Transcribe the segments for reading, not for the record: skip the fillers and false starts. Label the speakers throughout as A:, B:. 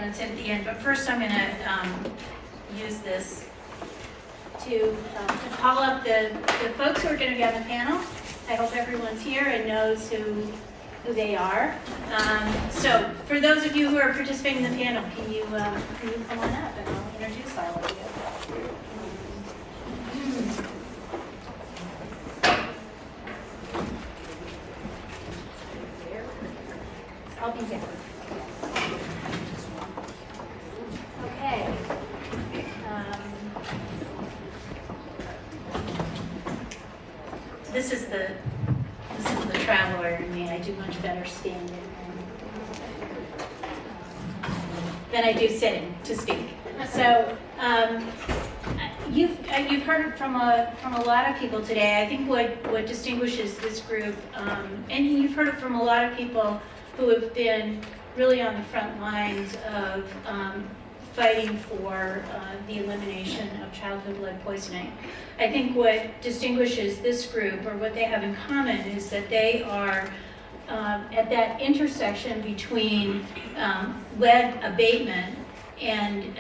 A: minutes at the end, but first I'm going to use this to call up the folks who are going to be on the panel. I hope everyone's here and knows who they are. So for those of you who are participating in the panel, can you come on up and I'll introduce all of you. I'll be there. Okay. This is the traveler in me. I do much better standing than I do sitting to speak. So you've heard from a lot of people today. I think what distinguishes this group, and you've heard it from a lot of people who have been really on the front lines of fighting for the elimination of childhood lead poisoning. I think what distinguishes this group, or what they have in common, is that they are at that intersection between lead abatement and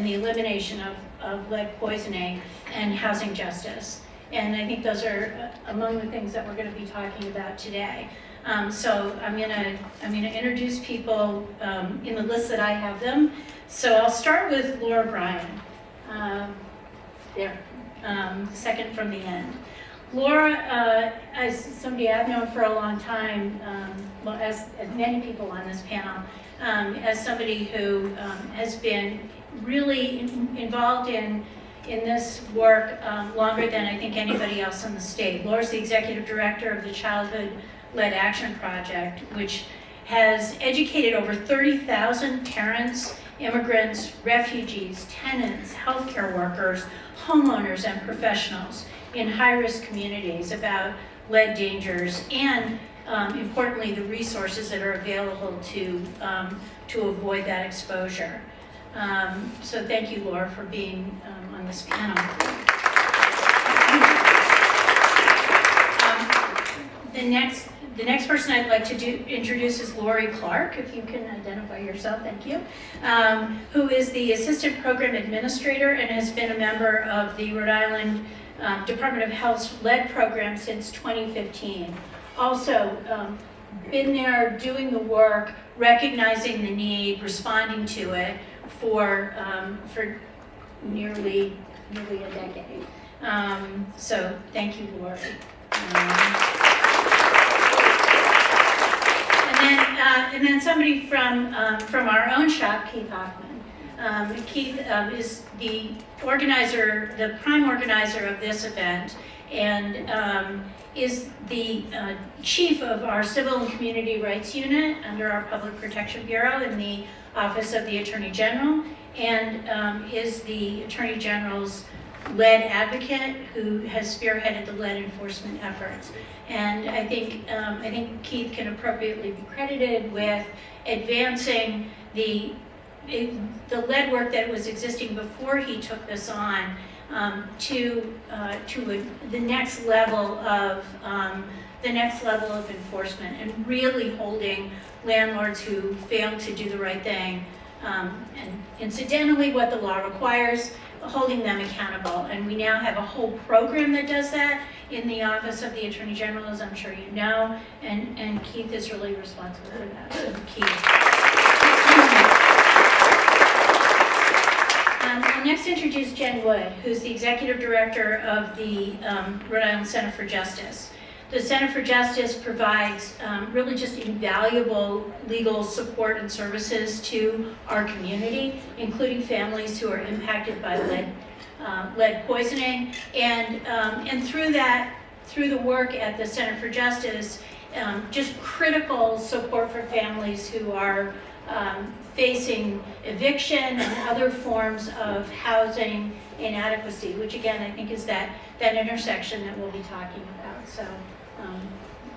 A: the elimination of lead poisoning and housing justice. And I think those are among the things that we're going to be talking about today. So I'm gonna introduce people in the list that I have them. So I'll start with Laura Brion. Second from the end. Laura, as somebody I've known for a long time, well, as many people on this panel, as somebody who has been really involved in this work longer than I think anybody else in the state. Laura's the executive director of the Childhood Lead Action Project, which has educated over 30,000 parents, immigrants, refugees, tenants, healthcare workers, homeowners, and professionals in high-risk communities about lead dangers and, importantly, the resources that are available to avoid that exposure. So thank you, Laura, for being on this panel. The next person I'd like to introduce is Lori Clark, if you can identify yourself, thank you, who is the Assistant Program Administrator and has been a member of the Rhode Island Department of Health's lead program since 2015. Also, been there doing the work, recognizing the need, responding to it for nearly a decade. So thank you, Lori. And then somebody from our own shop, Keith Hoffmann. Keith is the organizer, the prime organizer of this event, and is the chief of our Civil and Community Rights Unit under our Public Protection Bureau in the Office of the Attorney General, and is the Attorney General's lead advocate who has spearheaded the lead enforcement efforts. And I think Keith can appropriately be credited with advancing the lead work that was existing before he took this on to the next level of enforcement, and really holding landlords who fail to do the right thing, and incidentally what the law requires, holding them accountable. And we now have a whole program that does that in the Office of the Attorney General, as I'm sure you know, and Keith is really responsible for that. So Keith. I'll next introduce Jen Wood, who's the Executive Director of the Rhode Island Center for Justice. The Center for Justice provides really just invaluable legal support and services to our community, including families who are impacted by lead poisoning, and through the work at the Center for Justice, just critical support for families who are facing eviction and other forms of housing inadequacy, which again I think is that intersection that we'll be talking about. So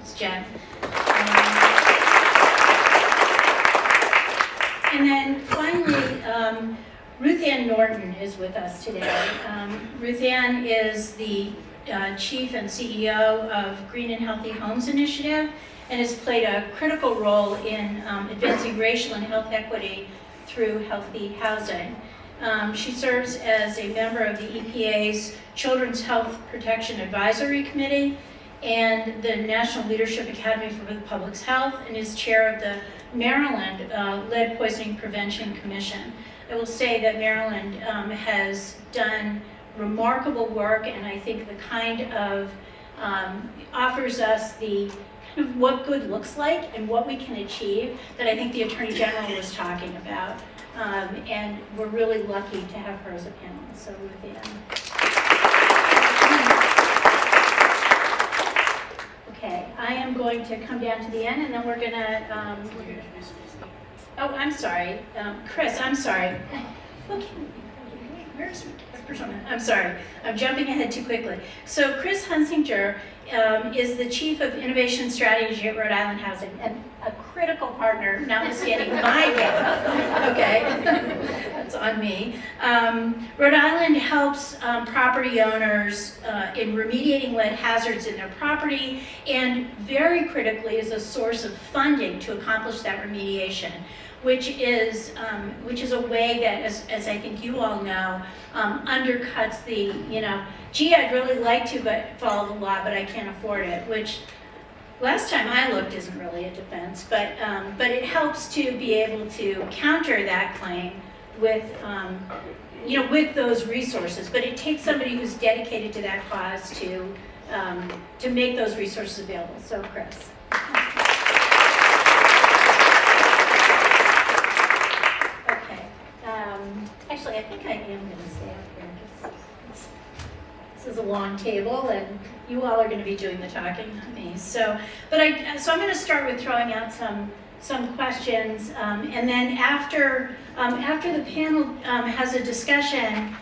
A: it's Jen. And then finally, Ruth Ann Norton is with us today. Ruth Ann is the Chief and CEO of Green and Healthy Homes Initiative, and has played a critical role in advancing racial and health equity through healthy housing. She serves as a member of the EPA's Children's Health Protection Advisory Committee and the National Leadership Academy for Public Health, and is chair of the Maryland Lead Poisoning Prevention Commission. I will say that Maryland has done remarkable work, and I think the kind of offers us the kind of what good looks like and what we can achieve that I think the Attorney General was talking about. And we're really lucky to have her as a panelist. So Ruth Ann. Okay, I am going to come down to the end, and then we're gonna. Oh, I'm sorry, Chris. I'm sorry. Okay. Where's Persona? I'm sorry, I'm jumping ahead too quickly. So Chris Hunsinger is the Chief of Innovation Strategy at Rhode Island Housing, and a critical partner, notwithstanding my gap. Okay, that's on me. Rhode Island helps property owners in remediating lead hazards in their property, and very critically is a source of funding to accomplish that remediation, which is a way that, as I think you all know, undercuts the, gee, I'd really like to follow the law, but I can't afford it, which last time I looked isn't really a defense, but it helps to be able to counter that claim with, with those resources. But it takes somebody who's dedicated to that cause to make those resources available. So, Chris. Actually, I think I am going to stay up here. This is a long table, and you all are going to be doing the talking, not me. So I'm going to start with throwing out some questions, and then after the panel has a discussion,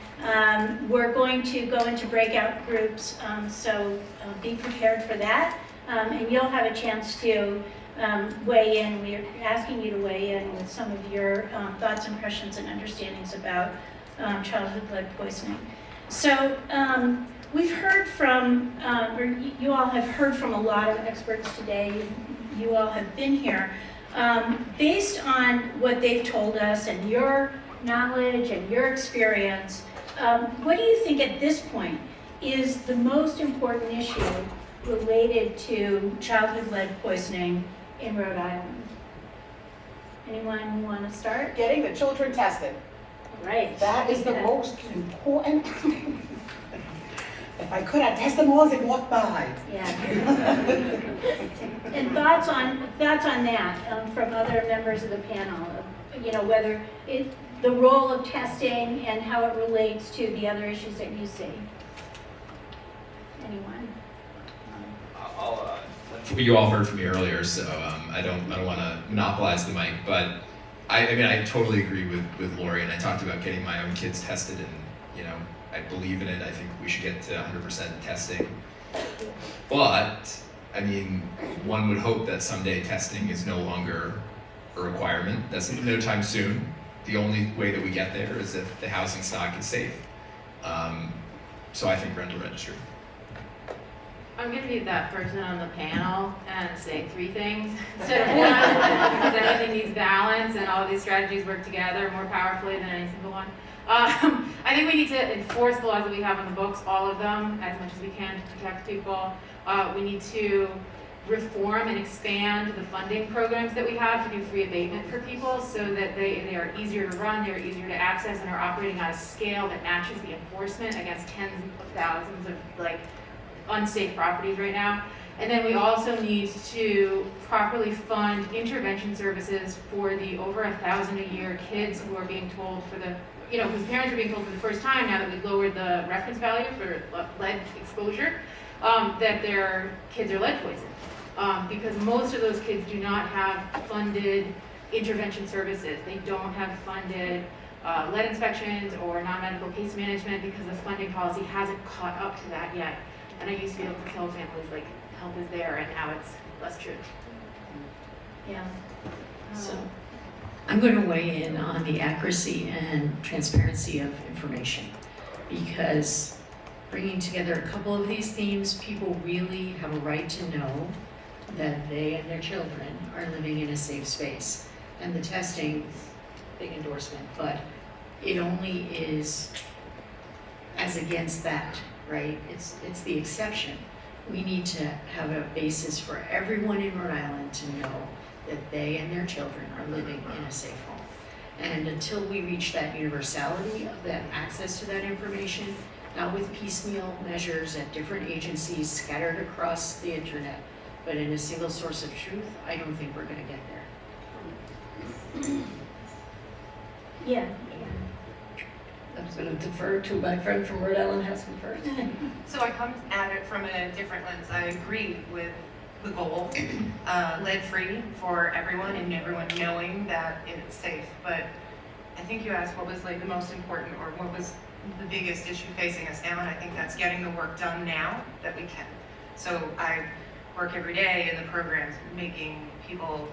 A: we're going to go into breakout groups. So be prepared for that, and you'll have a chance to weigh in. We're asking you to weigh in with some of your thoughts, impressions, and understandings about childhood lead poisoning. So we've heard from, or you all have heard from a lot of experts today. You all have been here. Based on what they've told us and your knowledge and your experience, what do you think at this point is the most important issue related to childhood lead poisoning in Rhode Island? Anyone want to start?
B: Getting the children tested.
A: Right.
B: That is the most important. If I could, I'd test them all as they walk by.
A: Yeah. And thoughts on that from other members of the panel. Whether the role of testing and how it relates to the other issues that you see. Anyone?
C: You all heard from me earlier, so I don't want to monopolize the mic, but I totally agree with Lori, and I talked about getting my own kids tested, and I believe in it. I think we should get to 100% testing. But one would hope that someday testing is no longer a requirement. That's no time soon. The only way that we get there is if the housing stock is safe. So I think rental registry.
D: I'm going to be that person on the panel and say three things instead of one, because everything needs balance and all of these strategies work together more powerfully than any single one. I think we need to enforce the laws that we have on the books, all of them, as much as we can to protect people. We need to reform and expand the funding programs that we have to do free abatement for people so that they are easier to run, they're easier to access, and are operating on a scale that matches the enforcement against tens of thousands of unsafe properties right now. And then we also need to properly fund intervention services for the over 1,000 a year kids who are being told whose parents are being told for the first time, now that we've lowered the reference value for lead exposure, that their kids are lead poisoned. Because most of those kids do not have funded intervention services. They don't have funded lead inspections or non-medical case management because the funding policy hasn't caught up to that yet. And I used to be able to tell families, help is there, and now it's less true.
A: Yeah.
E: So I'm going to weigh in on the accuracy and transparency of information, because bringing together a couple of these themes, people really have a right to know that they and their children are living in a safe space. And the testing big endorsement, but it only is as against that, right? It's the exception. We need to have a basis for everyone in Rhode Island to know that they and their children are living in a safe home. And until we reach that universality of that access to that information, not with piecemeal measures at different agencies scattered across the internet, but in a single source of truth, I don't think we're gonna get there.
A: Yeah.
F: I was going to defer to my friend from Rhode Island Housing first.
G: So I come at it from a different lens. I agree with the goal, lead-free for everyone and everyone knowing that it's safe. But I think you asked what was like the most important or what was the biggest issue facing us now, and I think that's getting the work done now that we can. So I work every day in the programs, making people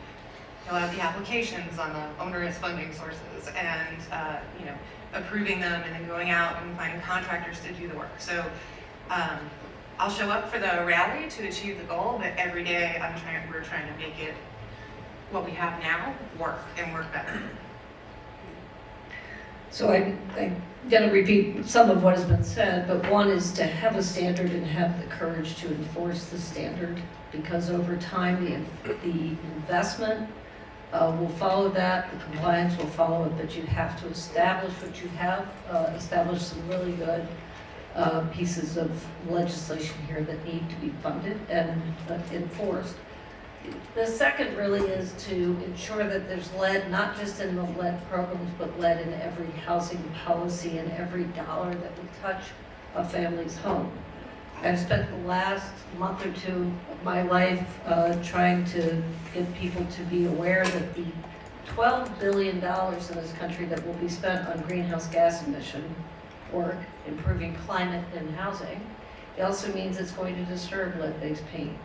G: fill out the applications on the onerous funding sources and, approving them and then going out and finding contractors to do the work. So I'll show up for the rally to achieve the goal, but every day we're trying to make it, what we have now, work and work better.
F: So I'm going to repeat some of what has been said, but one is to have a standard and have the courage to enforce the standard, because over time the investment will follow that, the compliance will follow it, but you have to establish what you have, establish some really good pieces of legislation here that need to be funded and enforced. The second really is to ensure that there's lead, not just in the lead programs, but lead in every housing policy and every dollar that we touch a family's home. I've spent the last month or two of my life trying to get people to be aware that the $12 billion in this country that will be spent on greenhouse gas emission work, improving climate and housing, it also means it's going to disturb lead-based paint.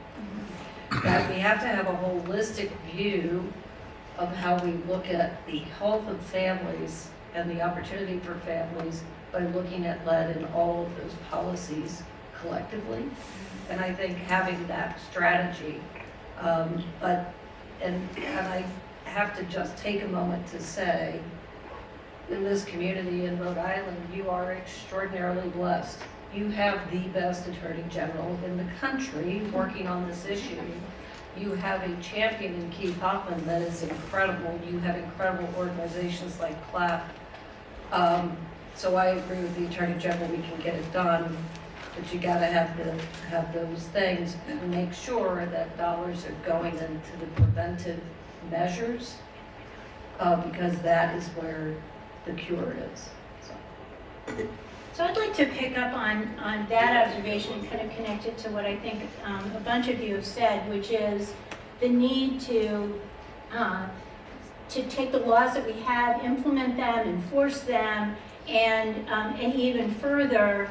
F: That we have to have a holistic view of how we look at the health of families and the opportunity for families by looking at lead in all of those policies collectively. And I think having that strategy, and I have to just take a moment to say, in this community in Rhode Island, you are extraordinarily blessed. You have the best Attorney General in the country working on this issue. You have a champion in Keith Hoffmann that is incredible. You have incredible organizations like CLAP. So I agree with the Attorney General, we can get it done, but you gotta have those things and make sure that dollars are going into the preventive measures, because that is where the cure is.
A: So I'd like to pick up on that observation and kind of connect it to what I think a bunch of you have said, which is the need to take the laws that we have, implement them, enforce them, and even further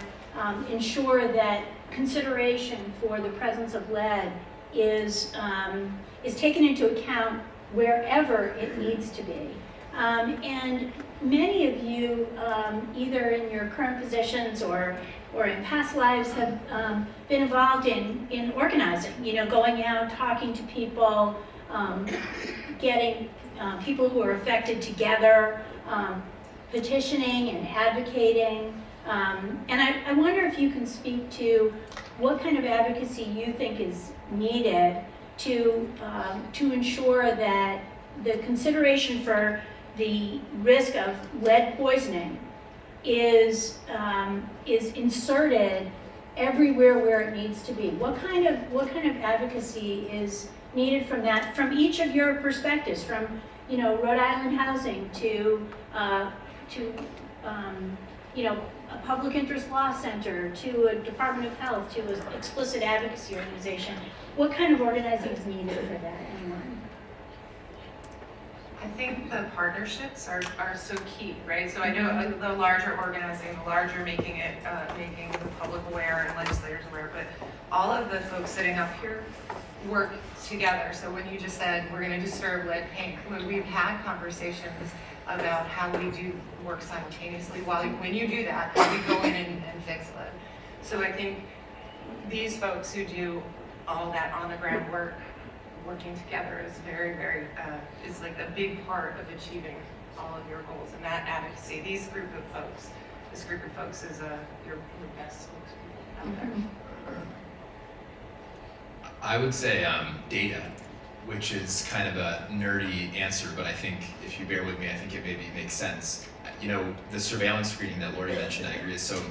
A: ensure that consideration for the presence of lead is taken into account wherever it needs to be. And many of you, either in your current positions or in past lives, have been involved in organizing, going out, talking to people, getting people who are affected together, petitioning and advocating. And I wonder if you can speak to what kind of advocacy you think is needed to ensure that the consideration for the risk of lead poisoning is inserted everywhere where it needs to be. What kind of advocacy is needed from each of your perspectives, from Rhode Island Housing to a public interest law center, to a Department of Health, to an explicit advocacy organization? What kind of organizing is needed for that? Anyone?
G: I think the partnerships are so key, right? So I know the larger organizing, the larger making the public aware and legislators aware, but all of the folks sitting up here work together. So when you just said we're going to disturb lead paint, we've had conversations about how we do work simultaneously. When you do that, how we go in and fix lead. So I think these folks who do all that on the ground work, working together is very, very, is like a big part of achieving all of your goals and that advocacy. This group of folks is your best spokespeople out there.
C: I would say data, which is kind of a nerdy answer, but I think if you bear with me, I think it maybe makes sense. You know, the surveillance screening that Lori mentioned, I agree, is so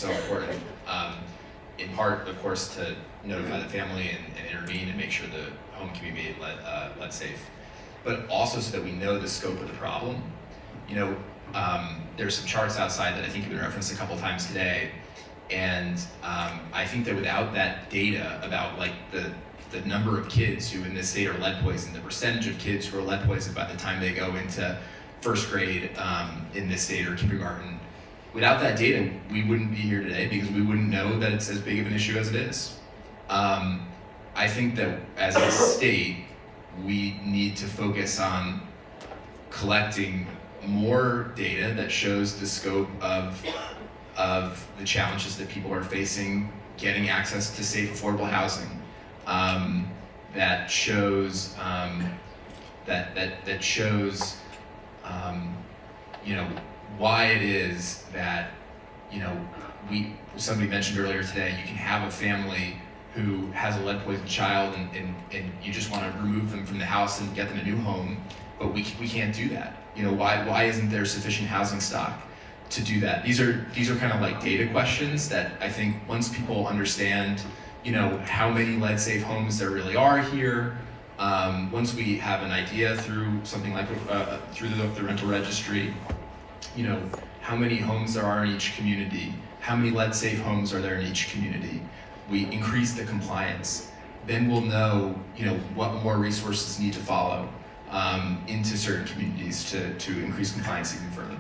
C: important. In part, of course, to notify the family and intervene and make sure the home can be made lead safe, but also so that we know the scope of the problem. You know, there's some charts outside that I think have been referenced a couple times today, and I think that without that data about like the number of kids who in this state are lead poisoned, the percentage of kids who are lead poisoned by the time they go into first grade in this state or kindergarten, without that data, we wouldn't be here today because we wouldn't know that it's as big of an issue as it is. I think that as a state, we need to focus on collecting more data that shows the scope of the challenges that people are facing getting access to safe, affordable housing. That shows that shows you know, why it is that, you know, somebody mentioned earlier today, you can have a family who has a lead poisoned child and you just want to remove them from the house and get them a new home, but we can't do that. You know, why isn't there sufficient housing stock to do that? These are kind of like data questions that I think once people understand, you know, how many lead safe homes there really are here, once we have an idea through something like through the rental registry, you know, how many homes there are in each community, how many lead safe homes are there in each community, we increase the compliance, then we'll know, you know, what more resources need to follow into certain communities to increase compliance even further.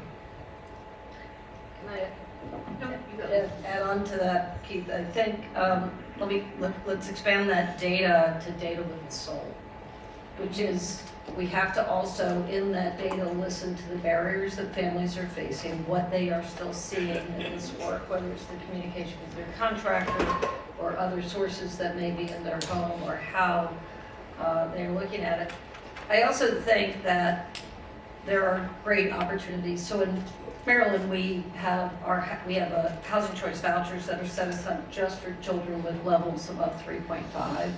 F: Can I add on to that, Keith? I think let's expand that data to data with the soul, which is we have to also in that data listen to the barriers that families are facing, what they are still seeing in this work, whether it's the communication with their contractor or other sources that may be in their home or how they're looking at it. I also think that there are great opportunities. So in Maryland, we have a housing choice vouchers that are set aside just for children with levels above 3.5.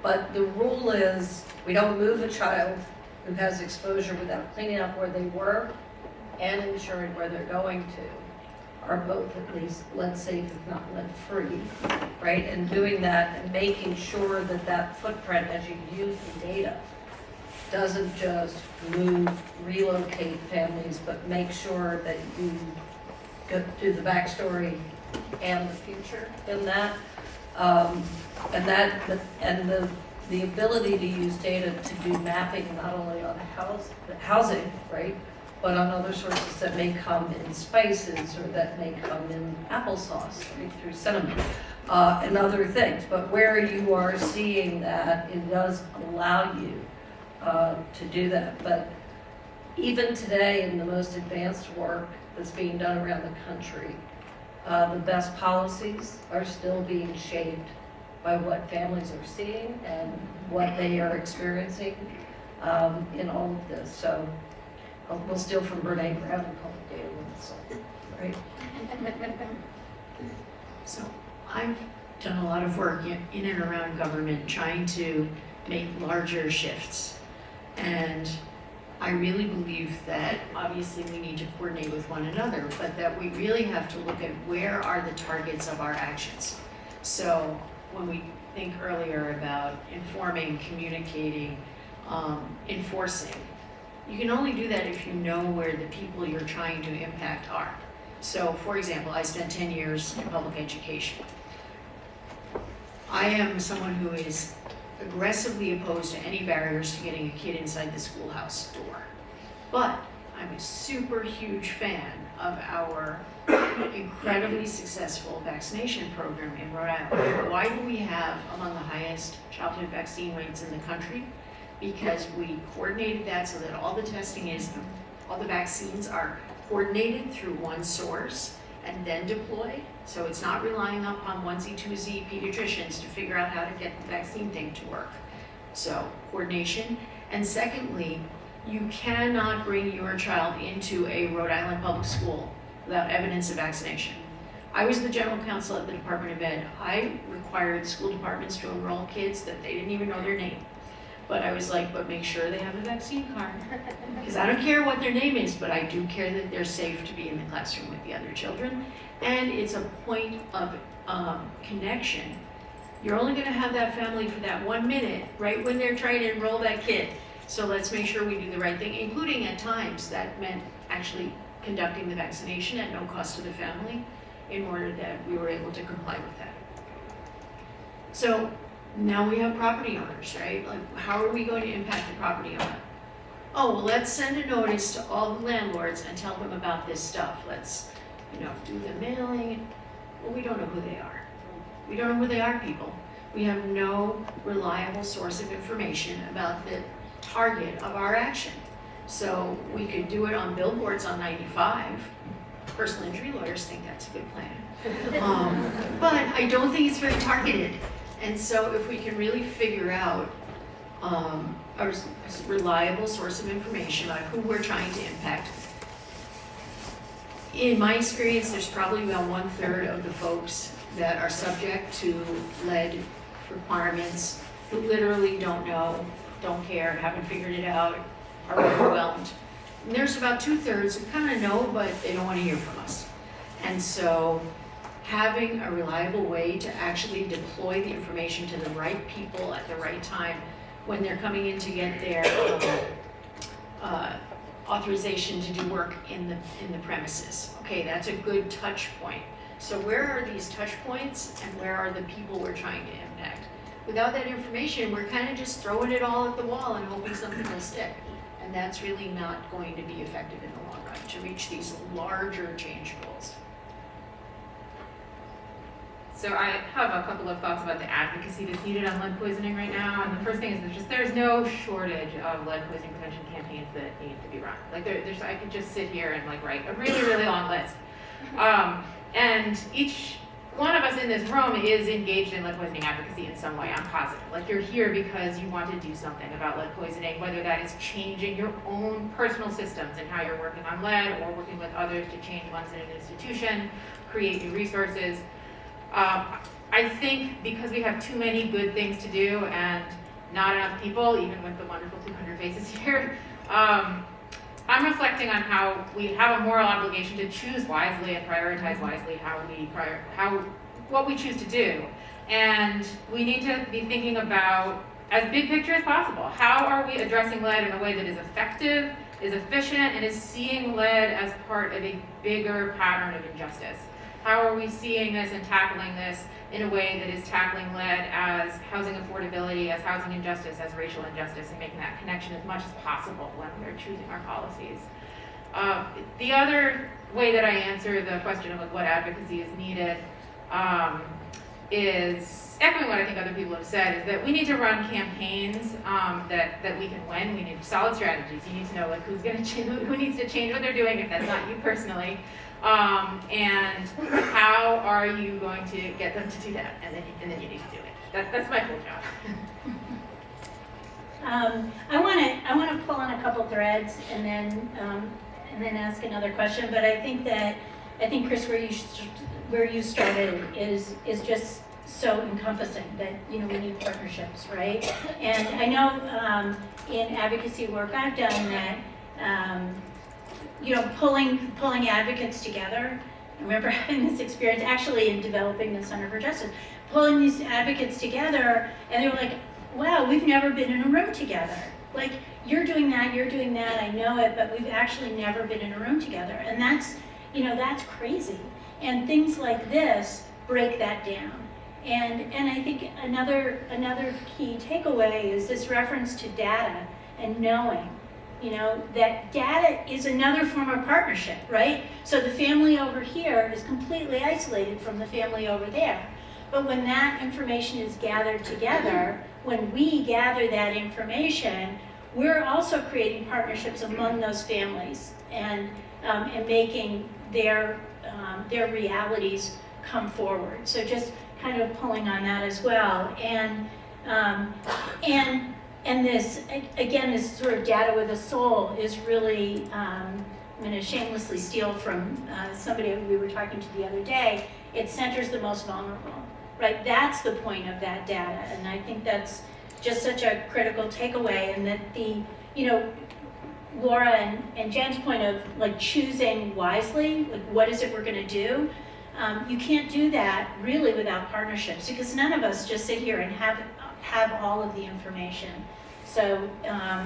F: But the rule is we don't move a child who has exposure without cleaning up where they were and ensuring where they're going to are both at least lead safe, if not lead free, right? And doing that and making sure that that footprint, as you use the data, doesn't just relocate families, but make sure that you go through the backstory and the future in that. And the ability to use data to do mapping not only on housing, right, but on other sources that may come in spices or that may come in applesauce, right, through cinnamon, and other things. But where you are seeing that, it does allow you to do that. But even today in the most advanced work that's being done around the country, the best policies are still being shaped by what families are seeing and what they are experiencing in all of this. So we'll steal from Brene Brown and call it data with the soul, right?
E: So I've done a lot of work in and around government trying to make larger shifts. And I really believe that obviously we need to coordinate with one another, but that we really have to look at where are the targets of our actions. So when we think earlier about informing, communicating, enforcing, you can only do that if you know where the people you're trying to impact are. So for example, I spent 10 years in public education. I am someone who is aggressively opposed to any barriers to getting a kid inside the schoolhouse door. But I'm a super huge fan of our incredibly successful vaccination program in Rhode Island. Why do we have among the highest childhood vaccine rates in the country? Because we coordinated that so that all the vaccines are coordinated through one source and then deployed. So it's not relying upon onesie, twosie pediatricians to figure out how to get the vaccine thing to work. So coordination. And secondly, You cannot bring your child into a Rhode Island public school without evidence of vaccination. I was the general counsel at the Department of Ed. I required school departments to enroll kids that they didn't even know their name. But I was like, but make sure they have a vaccine card. Because I don't care what their name is, but I do care that they're safe to be in the classroom with the other children. And it's a point of connection. You're only gonna have that family for that 1 minute, right when they're trying to enroll that kid. So let's make sure we do the right thing, including at times that meant actually conducting the vaccination at no cost to the family in order that we were able to comply with that. So now we have property owners, right? Like, how are we going to impact the property owner? Oh, well, let's send a notice to all the landlords and tell them about this stuff. Let's, do the mailing. Well, we don't know who they are. We don't know who they are, people. We have no reliable source of information about the target of our action. So we could do it on billboards on 95. Personal injury lawyers think that's a good plan. But I don't think it's very targeted. And so if we can really figure out a reliable source of information about who we're trying to impact, in my experience, there's probably about 1/3 of the folks that are subject to lead requirements who literally don't know, don't care, haven't figured it out, are overwhelmed. And there's about 2/3 who kind of know, but they don't want to hear from us. And so having a reliable way to actually deploy the information to the right people at the right time when they're coming in to get their authorization to do work in the premises. Okay, that's a good touch point. So where are these touch points and where are the people we're trying to impact? Without that information, we're kind of just throwing it all at the wall and hoping something will stick. And that's really not going to be effective in the long run to reach these larger change goals.
D: So I have a couple of thoughts about the advocacy that's needed on lead poisoning right now. And the first thing is there's no shortage of lead poisoning prevention campaigns that need to be run. Like I could just sit here and write a really, really long list. And each one of us in this room is engaged in lead poisoning advocacy in some way. I'm positive. You're here because you want to do something about lead poisoning, whether that is changing your own personal systems and how you're working on lead or working with others to change ones in an institution, create new resources. I think because we have too many good things to do and not enough people, even with the wonderful 200 faces here, I'm reflecting on how we have a moral obligation to choose wisely and prioritize wisely what we choose to do. And we need to be thinking about, as big picture as possible, how are we addressing lead in a way that is effective, is efficient, and is seeing lead as part of a bigger pattern of injustice? How are we seeing this and tackling this in a way that is tackling lead as housing affordability, as housing injustice, as racial injustice, and making that connection as much as possible when we're choosing our policies? The other way that I answer the question of what advocacy is needed is echoing what I think other people have said, is that we need to run campaigns that we can win. We need solid strategies. You need to know who's going to who needs to change what they're doing if that's not you personally. And how are you going to get them to do that? And then you need to do it. That's my whole job.
A: I want to pull on a couple threads and then ask another question. But I think Chris, where you started is just so encompassing that we need partnerships, right? And I know in advocacy work I've done that. Pulling advocates together. I remember having this experience actually in developing the Center for Justice, pulling these advocates together, and they were like, wow, we've never been in a room together. You're doing that, I know it, but we've actually never been in a room together. And that's crazy. And things like this break that down. And I think another key takeaway is this reference to data and knowing. That data is another form of partnership, right? So the family over here is completely isolated from the family over there. But when that information is gathered together, when we gather that information, we're also creating partnerships among those families and making their realities come forward. So just kind of pulling on that as well. And And this, again, this sort of data with a soul is really, I'm going to shamelessly steal from somebody we were talking to the other day. It centers the most vulnerable, right? That's the point of that data. And I think that's just such a critical takeaway, and that the, Laura and Jen's point of like choosing wisely, like what is it we're going to do? You can't do that really without partnerships, because none of us just sit here and have all of the information. So I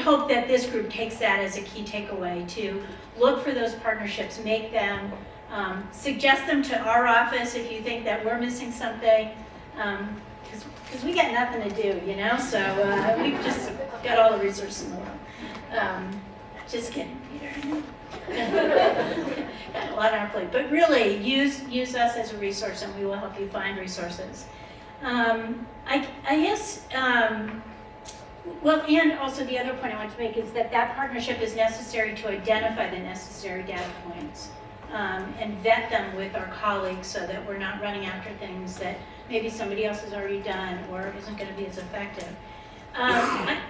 A: hope that this group takes that as a key takeaway, to look for those partnerships, make them, suggest them to our office if you think that we're missing something, because we got nothing to do, so we've just got all the resources in the world. Just kidding, Peter. Got a lot on our plate, but really use us as a resource, and we will help you find resources. I guess, well, and also the other point I want to make is that partnership is necessary to identify the necessary data points, and vet them with our colleagues, so that we're not running after things that maybe somebody else has already done or isn't going to be as effective. I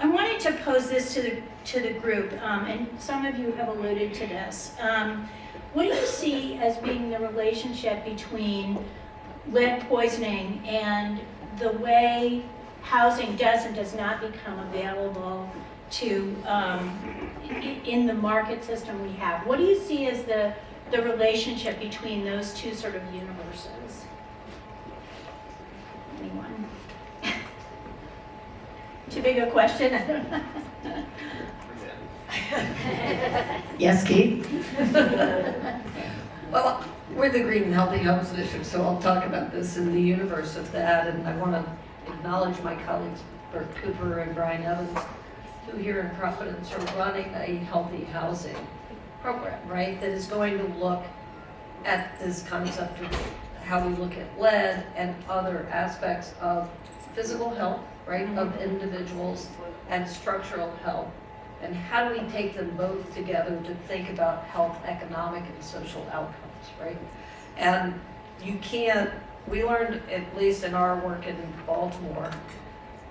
A: wanted to pose this to the group, and some of you have alluded to this. What do you see as being the relationship between lead poisoning and the way housing does and does not become available to in the market system we have? What do you see as the relationship between those two sort of universes? Anyone? Too big a question?
F: Yes, Keith? Well, we're the Green and Healthy Homes Initiative, so I'll talk about this in the universe of that, and I want to acknowledge my colleagues, Bert Cooper and Brion Evans, who here in Providence are running a healthy housing program, right, that is going to look at this concept of how we look at lead and other aspects of physical health, right, of individuals, and structural health, and how do we take them both together to think about health, economic, and social outcomes, right? And you can't, we learned, at least in our work in Baltimore,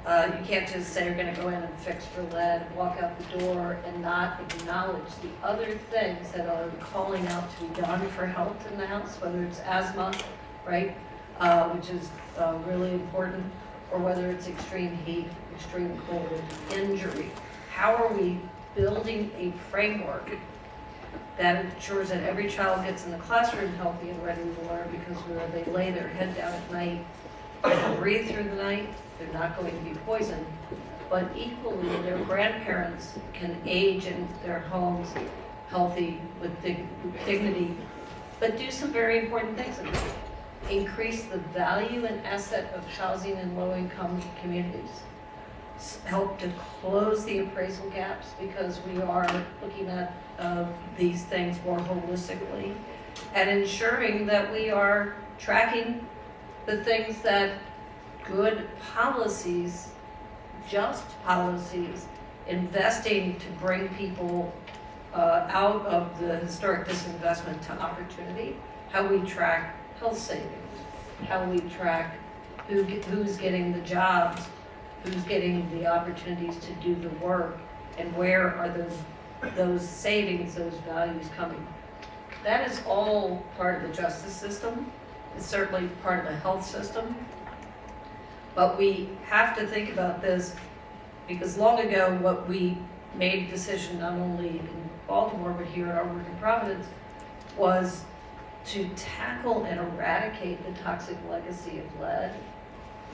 F: you can't just say you're going to go in and fix for lead, walk out the door, and not acknowledge the other things that are calling out to be done for health in the house, whether it's asthma, right, which is really important, or whether it's extreme heat, extreme cold, injury. How are we building a framework that ensures that every child gets in the classroom healthy and ready to learn, because where they lay their head down at night, they can breathe through the night, they're not going to be poisoned, but equally their grandparents can age in their homes healthy with dignity, but do some very important things. Increase the value and asset of housing in low-income communities. Help to close the appraisal gaps, because we are looking at these things more holistically, and ensuring that we are tracking the things that good policies, just policies, investing to bring people out of the historic disinvestment to opportunity, how we track health savings, how we track who's getting the jobs, who's getting the opportunities to do the work, and where are those savings, those values coming. That is all part of the justice system. It's certainly part of the health system. But we have to think about this, because long ago what we made a decision, not only in Baltimore but here at our work in Providence, was to tackle and eradicate the toxic legacy of lead.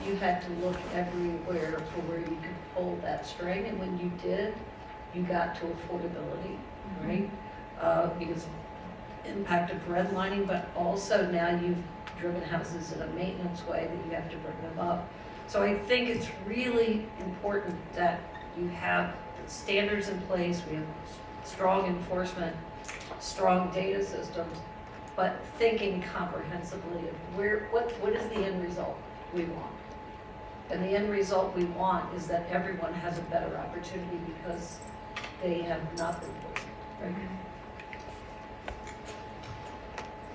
F: You had to look everywhere for where you could pull that string, and when you did, you got to affordability, right? Because impact of redlining, but also now you've driven houses in a maintenance way that you have to bring them up. So I think it's really important that you have standards in place, we have strong enforcement, strong data systems, but thinking comprehensively of what is the end result we want. And the end result we want is that everyone has a better opportunity because they have not been poisoned, right?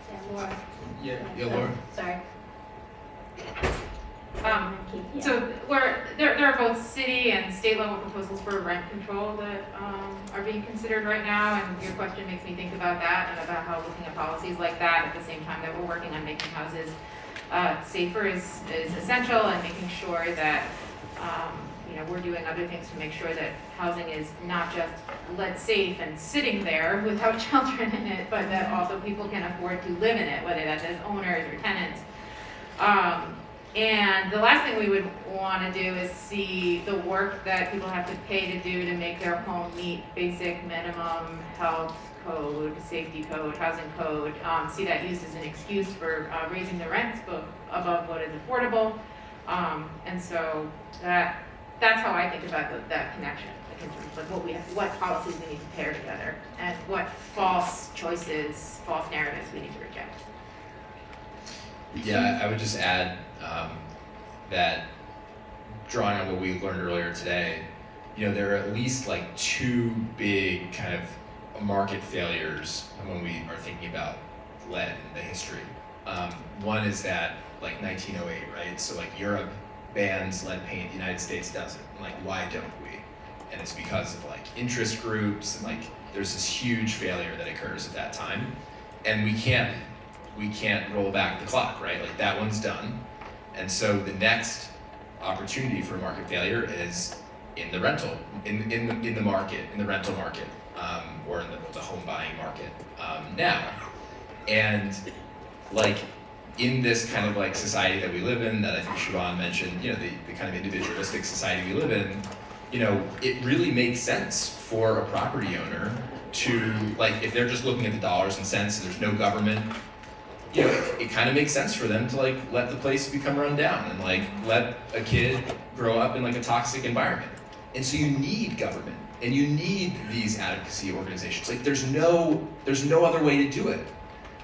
A: Yeah, Laura.
C: Yeah, Laura.
A: Sorry. Yeah.
D: So there are both city and state level proposals for rent control that are being considered right now, and your question makes me think about that and about how looking at policies like that at the same time that we're working on making houses safer is essential, and making sure that we're doing other things to make sure that housing is not just let safe and sitting there without children in it, but that also people can afford to live in it, whether that's as owners or tenants. And the last thing we would want to do is see the work that people have to pay to do to make their home meet basic minimum health code, safety code, housing code, see that used as an excuse for raising the rents above what is affordable. And so that's how I think about that connection, like in terms of what policies we need to pair together, and what false choices, false narratives we need to reject.
C: Yeah, I would just add that drawing on what we learned earlier today, there are at least like two big kind of market failures when we are thinking about lead in the history. One is that like 1908, right? So like Europe bans lead paint, the United States doesn't. Like, why don't we? And it's because of like interest groups, and like there's this huge failure that occurs at that time, and we can't roll back the clock, right? Like that one's done. And so the next opportunity for market failure is in the rental, in the market, in the rental market, or in the home buying market now. And like in this kind of like society that we live in, that I think Siobhan mentioned, the kind of individualistic society we live in, it really makes sense for a property owner to, like, if they're just looking at the dollars and cents and there's no government, it kind of makes sense for them to like let the place become run down and like let a kid grow up in like a toxic environment. And so you need government and you need these advocacy organizations. Like there's no other way to do it.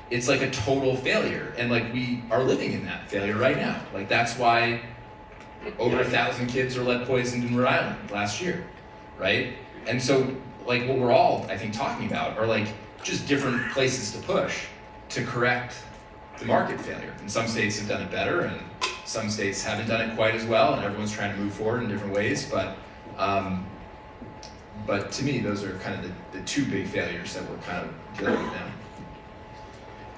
C: It's like a total failure, and like we are living in that failure right now. Like that's why over 1,000 kids were lead poisoned in Rhode Island last year, right? And so like what we're all, I think, talking about are like just different places to push to correct the market failure. And some states have done it better, and some states haven't done it quite as well, and everyone's trying to move forward in different ways. But to me, those are kind of the two big failures that we're kind of dealing with now.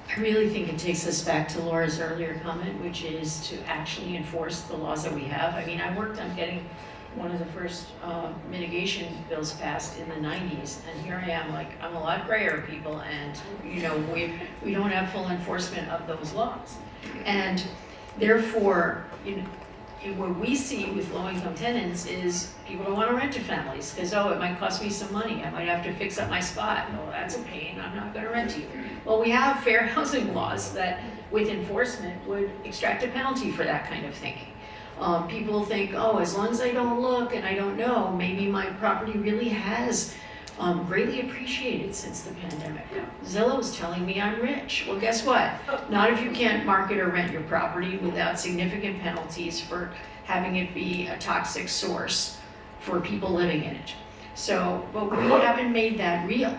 E: I really think it takes us back to Laura's earlier comment, which is to actually enforce the laws that we have. I mean, I worked on getting one of the first mitigation bills passed in the 90s, and here I am, like, I'm a lot grayer, people, and we don't have full enforcement of those laws. And therefore, what we see with low-income tenants is people don't want to rent to families because, it might cost me some money. I might have to fix up my spot. No, that's a pain. I'm not going to rent to you. Well, we have fair housing laws that, with enforcement, would extract a penalty for that kind of thinking. People think, as long as I don't look and I don't know, maybe my property really has greatly appreciated since the pandemic. Zillow's telling me I'm rich. Well, guess what? Not if you can't market or rent your property without significant penalties for having it be a toxic source for people living in it. So, but we haven't made that real.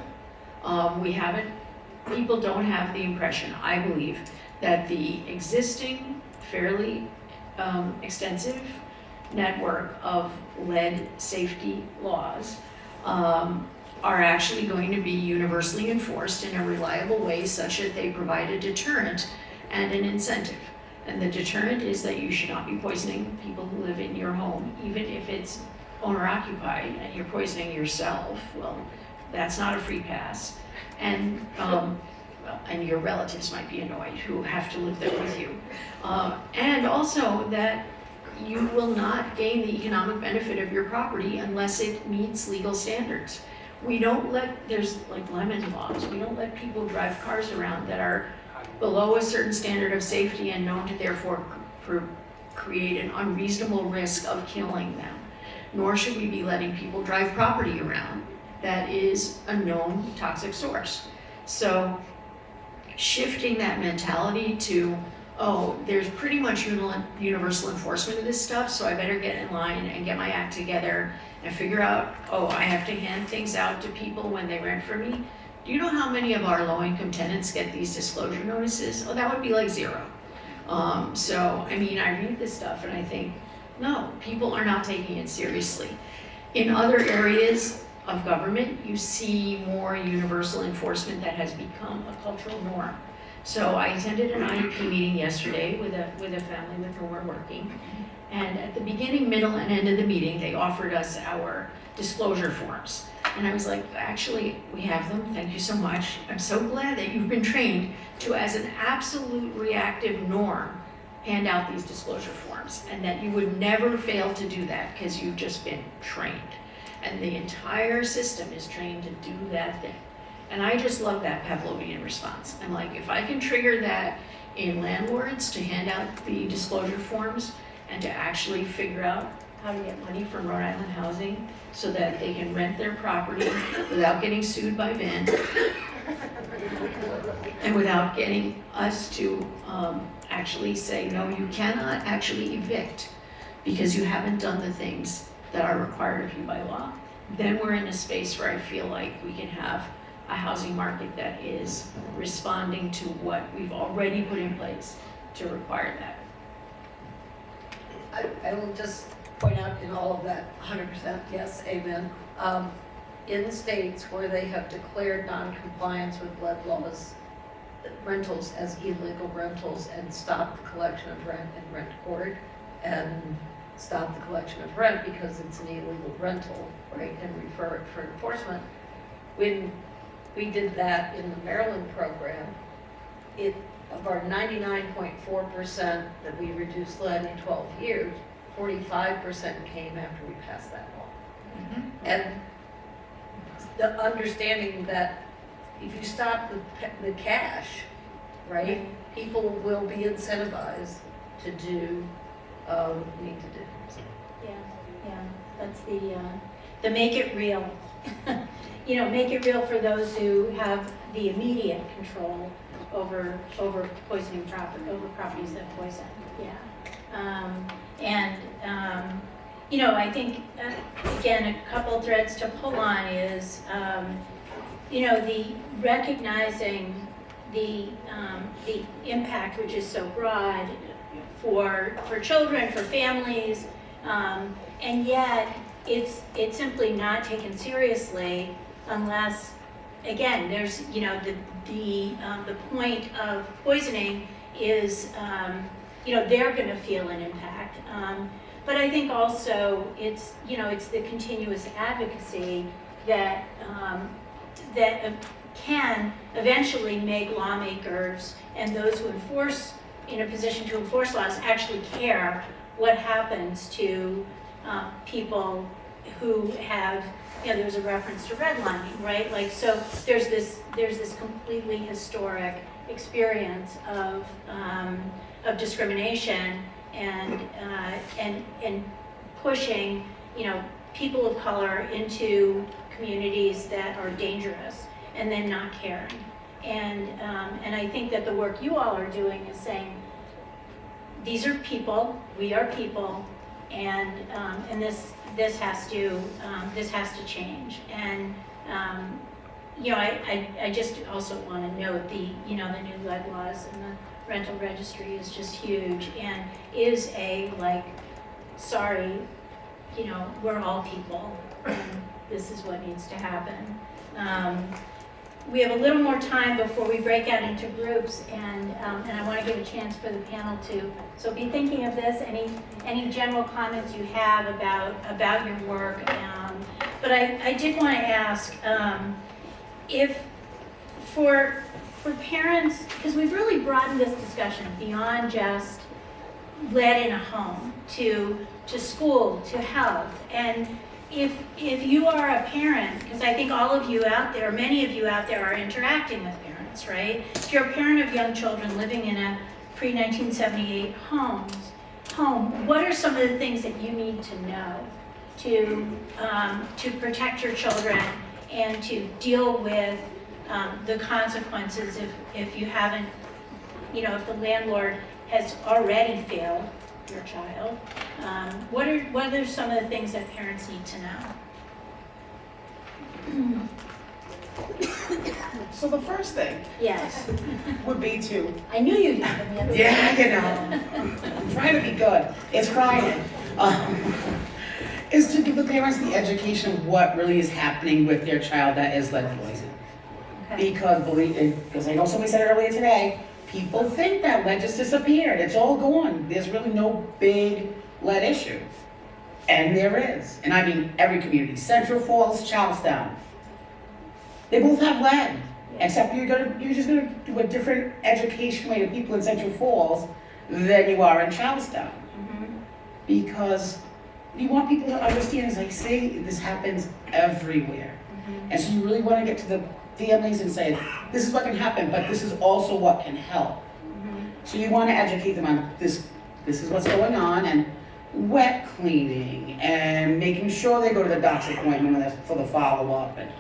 E: People don't have the impression, I believe, that the existing fairly extensive network of lead safety laws are actually going to be universally enforced in a reliable way such that they provide a deterrent and an incentive. And the deterrent is that you should not be poisoning people who live in your home, even if it's owner occupied and you're poisoning yourself. Well, that's not a free pass. And and your relatives might be annoyed who have to live there with you. And also that you will not gain the economic benefit of your property unless it meets legal standards. There's like lemon laws, we don't let people drive cars around that are below a certain standard of safety and known to therefore create an unreasonable risk of killing them. Nor should we be letting people drive property around that is a known toxic source. So shifting that mentality to, there's pretty much universal enforcement of this stuff, so I better get in line and get my act together and figure out, I have to hand things out to people when they rent from me. Do you know how many of our low-income tenants get these disclosure notices? That would be like zero. So, I mean, I read this stuff and I think, No, people are not taking it seriously. In other areas of government, you see more universal enforcement that has become a cultural norm. So I attended an IEP meeting yesterday with a family with whom we're working. And at the beginning, middle, and end of the meeting, they offered us our disclosure forms. And I was like, actually, we have them, thank you so much. I'm so glad that you've been trained to, as an absolute reactive norm, hand out these disclosure forms, and that you would never fail to do that because you've just been trained. And the entire system is trained to do that thing. And I just love that Pavlovian response. I'm like, if I can trigger that in landlords to hand out the disclosure forms and to actually figure out how to get money from Rhode Island Housing so that they can rent their property without getting sued by Ben and without getting us to actually say, no, you cannot actually evict because you haven't done the things that are required of you by law, then we're in a space where I feel like we can have a housing market that is responding to what we've already put in place to require that.
F: I will just point out in all of that, 100% yes, amen. In states where they have declared non-compliance with lead laws, rentals as illegal rentals and stopped the collection of rent in rent court and stop the collection of rent because it's an illegal rental, right, and refer it for enforcement. When we did that in the Maryland program, of our 99.4% that we reduced lead in 12 years, 45% came after we passed that law.
E: Mm-hmm.
F: And the understanding that if you stop the cash, right, people will be incentivized to do what they need to do. So.
A: Yeah, that's the make it real. You know, make it real for those who have the immediate control over poisoning over properties that poison. Yeah, you know, I think again a couple threads to pull on is you know, the recognizing the impact, which is so broad for children, for families, and yet it's simply not taken seriously unless, again, there's, you know, the point of poisoning is, you know, they're going to feel an impact. But I think also it's, you know, it's the continuous advocacy that that can eventually make lawmakers and those who enforce, in a position to enforce laws, actually care what happens to people who have, you know, there was a reference to redlining, right? Like, so there's this completely historic experience of discrimination and pushing, you know, people of color into communities that are dangerous and then not caring. And I think that the work you all are doing is saying, these are people, we are people, and this has to change. And you know, I just also want to note the new lead laws and the rental registry is just huge and is a, like, sorry, you know, we're all people and this is what needs to happen. We have a little more time before we break out into groups, and I want to give a chance for the panel to. So be thinking of this. Any general comments you have about your work. But I did want to ask if for parents, because we've really broadened this discussion beyond just lead in a home to school, to health, and if you are a parent, because I think all of you out there, many of you out there are interacting with parents, right? If you're a parent of young children living in a pre-1978 home, what are some of the things that you need to know to protect your children and to deal with the consequences if you haven't, you know, if the landlord has already failed your child? What are some of the things that parents need to know?
B: So the first thing
A: Yes,
B: would be to,
A: I knew you'd have them the other way.
B: yeah, you know, I'm trying to be good. It's Friday.
H: is to give the parents the education of what really is happening with their child that is lead poisoned.
A: Okay.
H: Because I know somebody said it earlier today, people think that lead just disappeared. It's all gone. There's really no big lead issue. And there is. And I mean every community. Central Falls, Charlestown. They both have lead. Except you're just gonna do a different education way to people in Central Falls than you are in Charlestown. Because you want people to understand, as I say, this happens everywhere. And so you really want to get to the families and say, this is what can happen, but this is also what can help. So you want to educate them on this is what's going on, and wet cleaning, and making sure they go to the doctor's appointment for the follow-up, and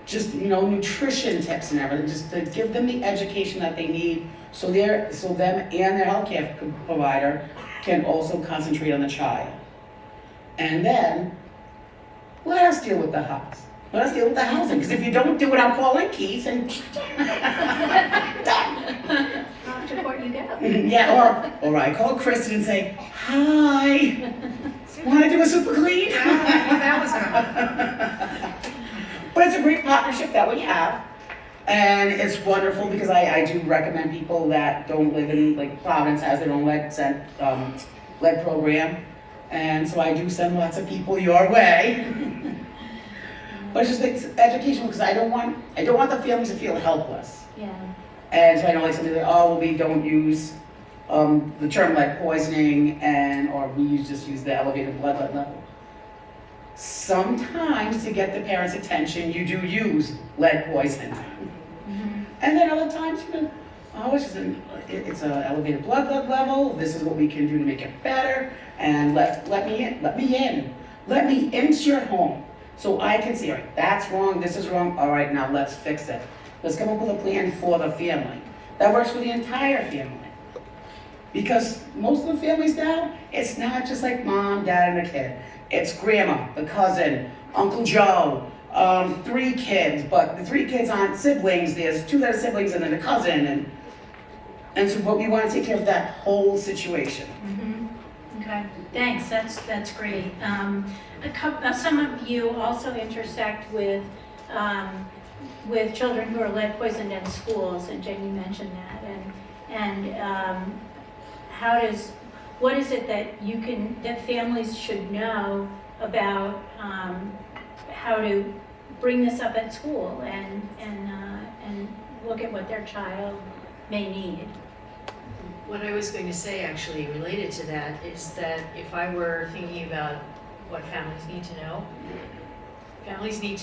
H: just, nutrition tips and everything, just to give them the education that they need so them and their healthcare provider can also concentrate on the child. And then, let us deal with the house. Let us deal with the housing, because if you don't do it, I'm calling Keith and done.
A: Off to court you go.
H: Yeah, or I call Kristen and say, hi, want to do a super clean?
G: That was good.
H: But it's a great partnership that we have. And it's wonderful because I do recommend people that don't live in, like Providence has their own lead program. And so I do send lots of people your way. But it's just like education, because I don't want the families to feel helpless.
A: Yeah.
H: And so I know like somebody like, oh, well, we don't use the term lead poisoning, or we just use the elevated blood level. Sometimes to get the parents' attention, you do use lead poison. And then other times, it's an elevated blood level. This is what we can do to make it better. And let me in. Let me into your home. So I can see, all right, that's wrong, this is wrong. All right, now let's fix it. Let's come up with a plan for the family. That works for the entire family. Because most of the families now, it's not just like mom, dad, and a kid. It's grandma, the cousin, Uncle Joe, 3 kids, but the 3 kids aren't siblings. There's 2 that are siblings and then a cousin. And so we want to take care of that whole situation.
A: Okay, thanks, that's great. Some of you also intersect with children who are lead poisoned in schools, and Jenny mentioned that. What is it that families should know about how to bring this up at school and look at what their child may need?
E: What I was going to say actually related to that is that if I were thinking about what families need to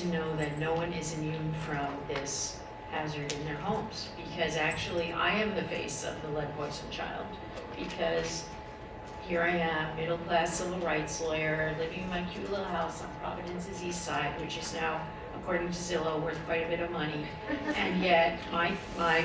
E: know that no one is immune from this hazard in their homes. Because actually I am the face of the lead poisoned child, because here I am, middle class civil rights lawyer, living in my cute little house on Providence's east side, which is now, according to Zillow, worth quite a bit of money. And yet my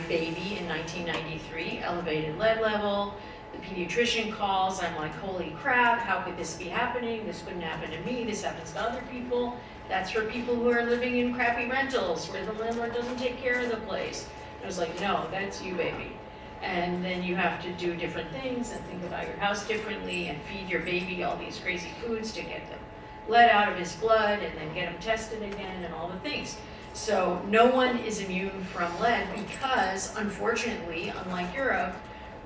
E: baby in 1993, elevated lead level, the pediatrician calls, I'm like, holy crap, how could this be happening? This couldn't happen to me, this happens to other people. That's for people who are living in crappy rentals where the landlord doesn't take care of the place. I was like, no, that's you, baby. And then you have to do different things and think about your house differently and feed your baby all these crazy foods to get the lead out of his blood and then get him tested again and all the things. So no one is immune from lead because, unfortunately, unlike Europe,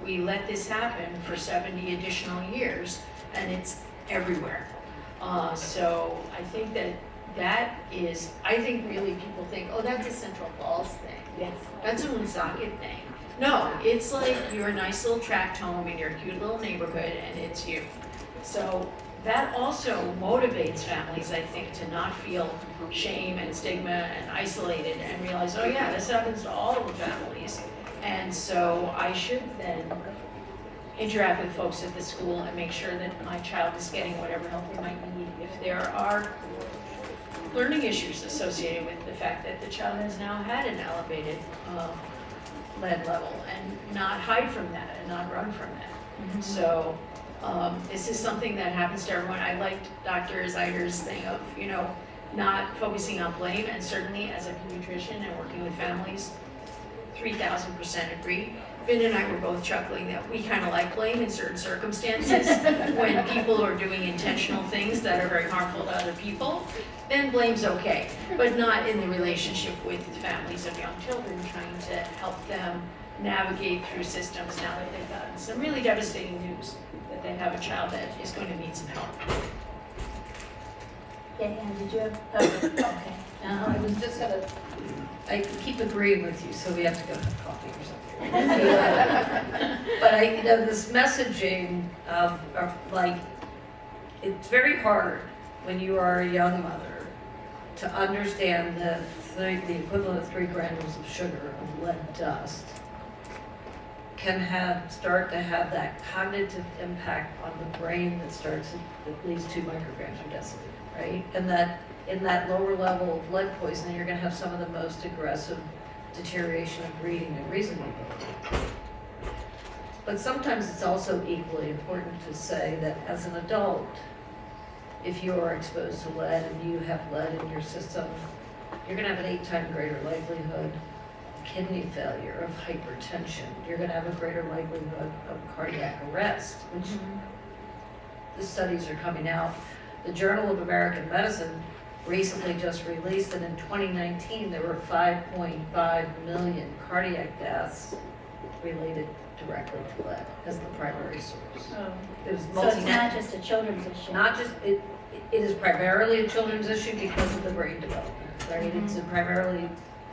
E: we let this happen for 70 additional years and it's everywhere. So I think I think really people think, oh, that's a Central Falls thing.
A: Yes.
E: That's a Woonsocket thing. No, it's like your nice little tract home in your cute little neighborhood and it's you. So that also motivates families, I think, to not feel shame and stigma and isolated and realize, oh yeah, this happens to all of the families. And so I should then interact with folks at the school and make sure that my child is getting whatever help they might need. If there are learning issues associated with the fact that the child has now had an elevated lead level, and not hide from that and not run from that. So this is something that happens to everyone. I liked Dr. Zeider's thing of, not focusing on blame, and certainly as a pediatrician and working with families, 3,000% agree. Vin and I were both chuckling that we kind of like blame in certain circumstances. When people are doing intentional things that are very harmful to other people, then blame's okay. But not in the relationship with families of young children, trying to help them navigate through systems now that they've gotten some really devastating news that they have a child that is going to need some help.
A: Yeah, Anne, did you have, oh, okay.
F: I was just gonna, I keep agreeing with you, so we have to go have coffee or something. But this messaging of like, it's very hard when you are a young mother to understand that the equivalent of 3 granules of sugar of lead dust can start to have that cognitive impact on the brain that starts at least 2 micrograms per deciliter, right? And that in that lower level of lead poisoning, you're going to have some of the most aggressive deterioration of reading and reasoning ability. But sometimes it's also equally important to say that as an adult, if you are exposed to lead and you have lead in your system, you're going to have an 8-time greater likelihood of kidney failure, of hypertension. You're going to have a greater likelihood of cardiac arrest, which the studies are coming out. The Journal of American Medicine recently just released that in 2019 there were 5.5 million cardiac deaths related directly to lead as the primary source.
A: Oh.
F: It was
A: So it's not just a children's issue?
F: not just, it is primarily a children's issue because of the brain development, right? It's primarily,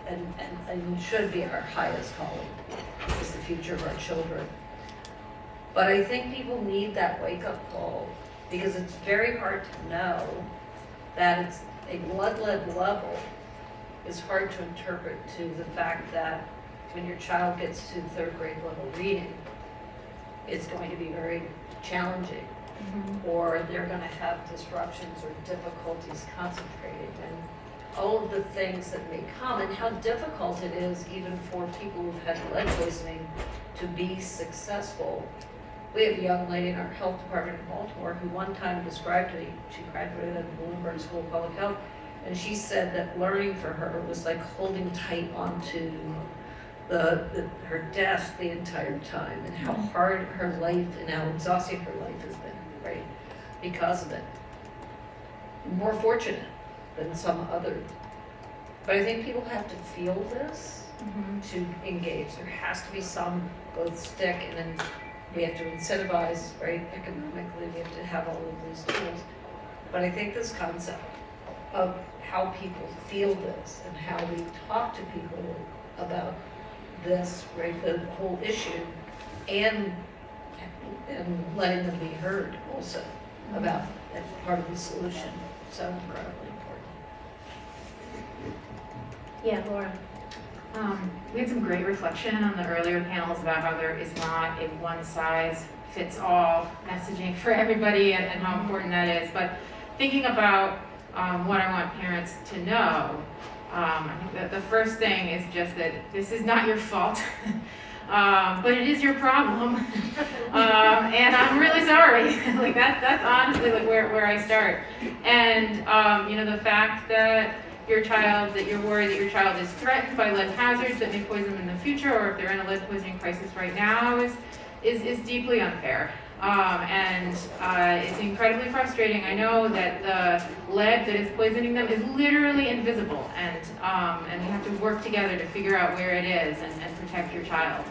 F: and should be our highest calling, is the future of our children. But I think people need that wake-up call because it's very hard to know that it's a blood lead level is hard to interpret to the fact that when your child gets to 3rd grade level reading, it's going to be very challenging, or they're going to have disruptions or difficulties concentrating, and all of the things that may come, and how difficult it is even for people who've had lead poisoning to be successful. We have a young lady in our health department in Baltimore who one time described to me, she graduated at the Bloomberg School of Public Health, and she said that learning for her was like holding tight onto her desk the entire time, and how hard her life and how exhausting her life has been, right, because of it. More fortunate than some other. But I think people have to feel this to engage. There has to be some both stick and then we have to incentivize, right, economically, we have to have all of these tools. But I think this concept of how people feel this and how we talk to people about this, right, the whole issue, and letting them be heard also about that part of the solution, so incredibly important.
A: Yeah, Laura.
D: We had some great reflection on the earlier panels about how there is not a one-size-fits-all messaging for everybody and how important that is. But thinking about what I want parents to know, I think that the first thing is just that this is not your fault, but it is your problem, and I'm really sorry. Like that's honestly like where I start. And the fact that you're worried that your child is threatened by lead hazards that may poison them in the future, or if they're in a lead poisoning crisis right now, is deeply unfair. And it's incredibly frustrating. I know that the lead that is poisoning them is literally invisible, and we have to work together to figure out where it is and protect your child.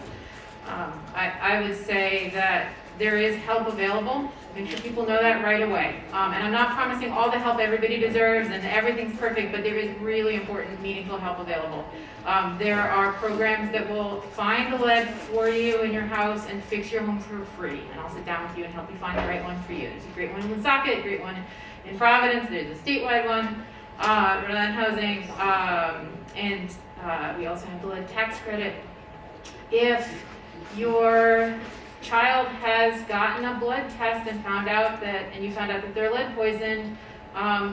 D: I would say that there is help available. Make sure people know that right away. And I'm not promising all the help everybody deserves and everything's perfect, but there is really important, meaningful help available. There are programs that will find the lead for you in your house and fix your home for free. And I'll sit down with you and help you find the right one for you. There's a great one in Woonsocket, a great one in Providence. There's a statewide one, RIHousing, and we also have the lead tax credit. If your child has gotten a blood test and you found out that they're lead poisoned,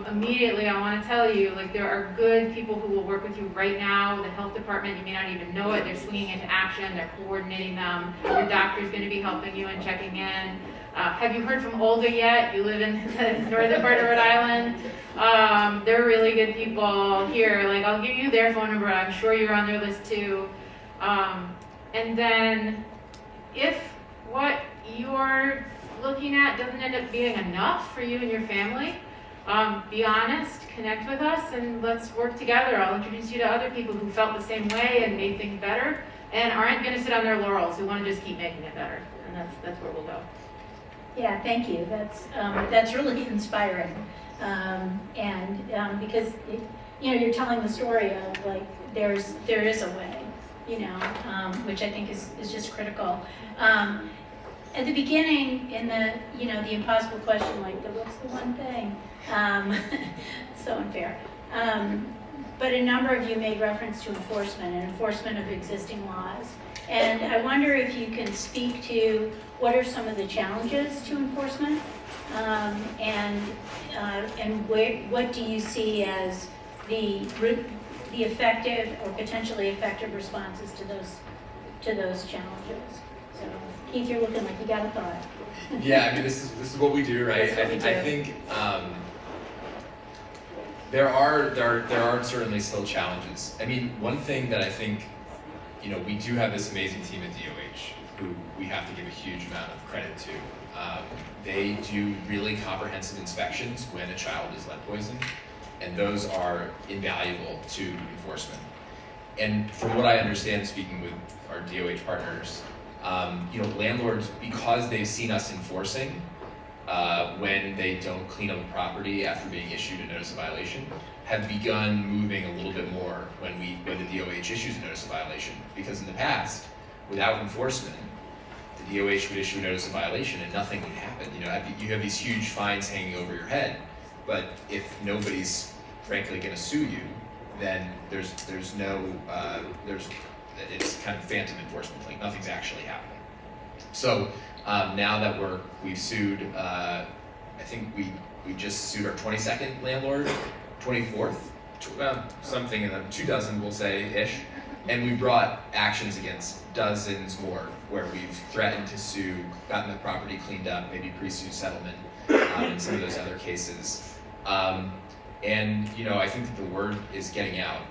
D: immediately I want to tell you, like, there are good people who will work with you right now. The health department, you may not even know it, they're swinging into action, they're coordinating them. Your doctor's going to be helping you and checking in. Have you heard from Olga yet? You live in the northern part of Rhode Island. They're really good people here. Like, I'll give you their phone number. I'm sure you're on their list too. And then if what you're looking at doesn't end up being enough for you and your family, be honest, connect with us, and let's work together. I'll introduce you to other people who felt the same way and made things better and aren't going to sit on their laurels, who want to just keep making it better. And that's where we'll go.
A: Yeah, thank you. That's really inspiring. Because you're telling the story of like there is a way, which I think is just critical. At the beginning, in the impossible question, like what's the one thing? So unfair. But a number of you made reference to enforcement of existing laws. And I wonder if you can speak to what are some of the challenges to enforcement, and what do you see as the effective or potentially effective responses to those challenges? So Keith, you're looking like you got a thought.
C: Yeah, I mean, this is what we do, right?
A: That's what we do.
C: I think there are certainly still challenges. I mean, one thing that I think, we do have this amazing team at DOH who we have to give a huge amount of credit to. They do really comprehensive inspections when a child is lead poisoned, and those are invaluable to enforcement. And from what I understand, speaking with our DOH partners, landlords, because they've seen us enforcing when they don't clean up a property after being issued a notice of violation, have begun moving a little bit more when the DOH issues a notice of violation. Because in the past, without enforcement, the DOH would issue a notice of violation and nothing would happen. You have these huge fines hanging over your head, but if nobody's frankly going to sue you, then it's kind of phantom enforcement, like nothing's actually happening. So now that we've sued, I think we just sued our 22nd landlord, 24th, something in the 2 dozen, we'll say-ish, and we brought actions against dozens more where we've threatened to sue, gotten the property cleaned up, maybe pre-sue settlement, in some of those other cases. I think that the word is getting out.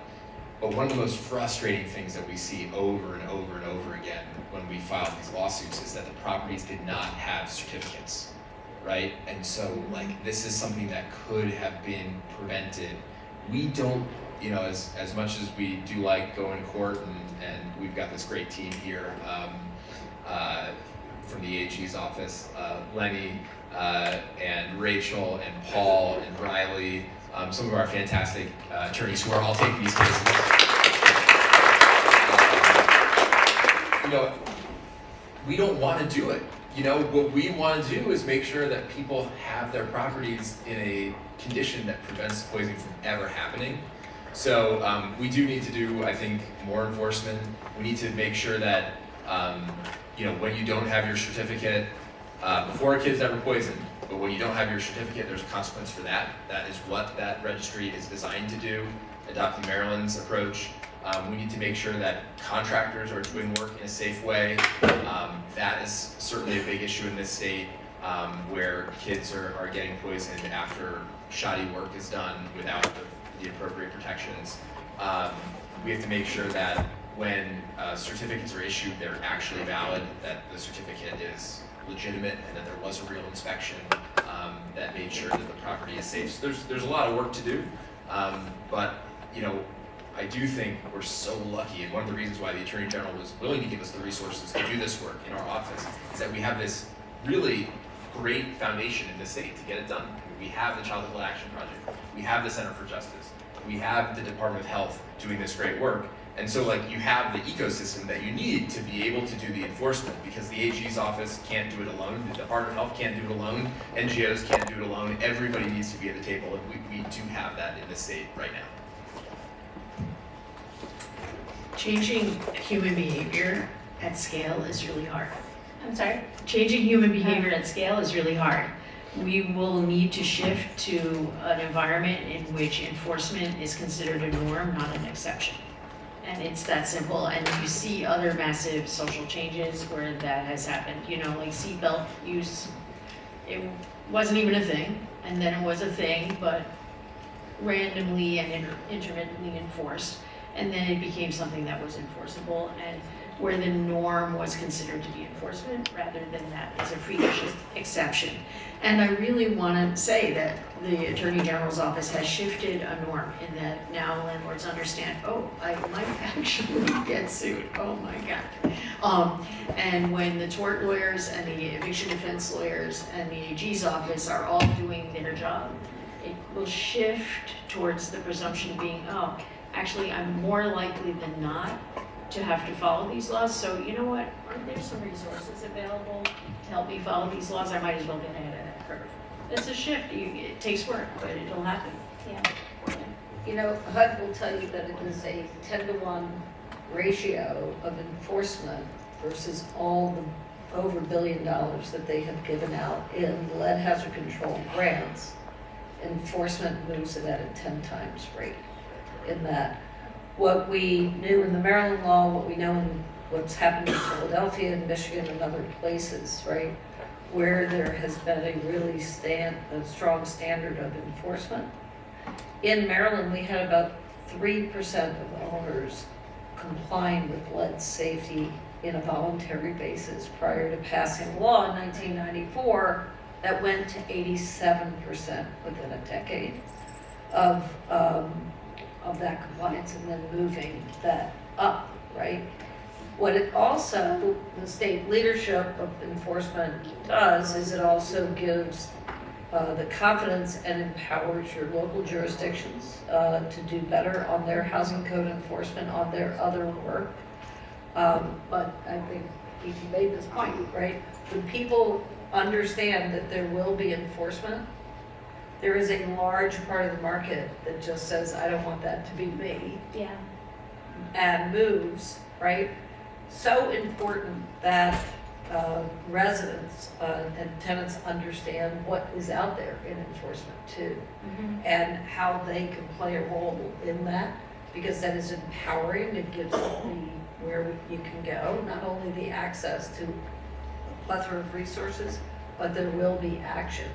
C: But one of the most frustrating things that we see over and over and over again when we file these lawsuits is that the properties did not have certificates, right? And so, this is something that could have been prevented. We don't, as much as we do like going to court, and we've got this great team here from the AG's office, Lenny and Rachel and Paul and Riley, some of our fantastic attorneys who are all taking these cases. We don't want to do it. What we want to do is make sure that people have their properties in a condition that prevents poisoning from ever happening. So we do need to do, I think, more enforcement. We need to make sure that, when you don't have your certificate, before a kid's ever poisoned, but when you don't have your certificate, there's a consequence for that. That is what that registry is designed to do, adopting Maryland's approach. We need to make sure that contractors are doing work in a safe way. That is certainly a big issue in this state, where kids are getting poisoned after shoddy work is done without the appropriate protections. We have to make sure that when certificates are issued, they're actually valid, that the certificate is legitimate, and that there was a real inspection that made sure that the property is safe. So there's a lot of work to do, but I do think we're so lucky, and one of the reasons why the Attorney General was willing to give us the resources to do this work in our office is that we have this really great foundation in the state to get it done. We have the Child Legal Action Project, we have the Center for Justice, we have the Department of Health doing this great work, and so you have the ecosystem that you need to be able to do the enforcement, because the AG's office can't do it alone, the Department of Health can't do it alone, NGOs can't do it alone, everybody needs to be at the table, and we do have that in the state right now.
E: Changing human behavior at scale is really hard.
A: I'm sorry?
E: Changing human behavior at scale is really hard. We will need to shift to an environment in which enforcement is considered a norm, not an exception. And it's that simple. And you see other massive social changes where that has happened. Like seatbelt use, it wasn't even a thing, and then it was a thing, but randomly and intermittently enforced. And then it became something that was enforceable. And where the norm was considered to be enforcement rather than that as a freakish exception. And I really want to say that the Attorney General's office has shifted a norm in that now landlords understand, oh, I might actually get sued, oh my God. And when the tort lawyers and the eviction defense lawyers and the AG's office are all doing their job, it will shift towards the presumption being, oh, actually I'm more likely than not to have to follow these laws, so you know what, aren't there some resources available to help me follow these laws? I might as well get ahead of that curve. It's a shift, it takes work, but it'll happen.
A: Yeah.
F: You know, HUD will tell you that it is a 10-to-1 ratio of enforcement versus all the over $1 billion that they have given out in lead hazard control grants. Enforcement moves it at a 10 times rate in that. What we knew in the Maryland law, what we know in what's happened in Philadelphia and Michigan and other places, right? Where there has been a really strong standard of enforcement. In Maryland, we had about 3% of owners complying with lead safety in a voluntary basis prior to passing a law in 1994 that went to 87% within a decade of that compliance and then moving that up, right? What it also, the state leadership of enforcement does is it also gives the confidence and empowers your local jurisdictions to do better on their housing code enforcement, on their other work. But I think you made this point, right? When people understand that there will be enforcement, there is a large part of the market that just says, I don't want that to be me,
A: Yeah.
F: and moves, right? So important that residents and tenants understand what is out there in enforcement too, and how they can play a role in that, because that is empowering. It gives them where you can go, not only the access to a plethora of resources, but there will be action.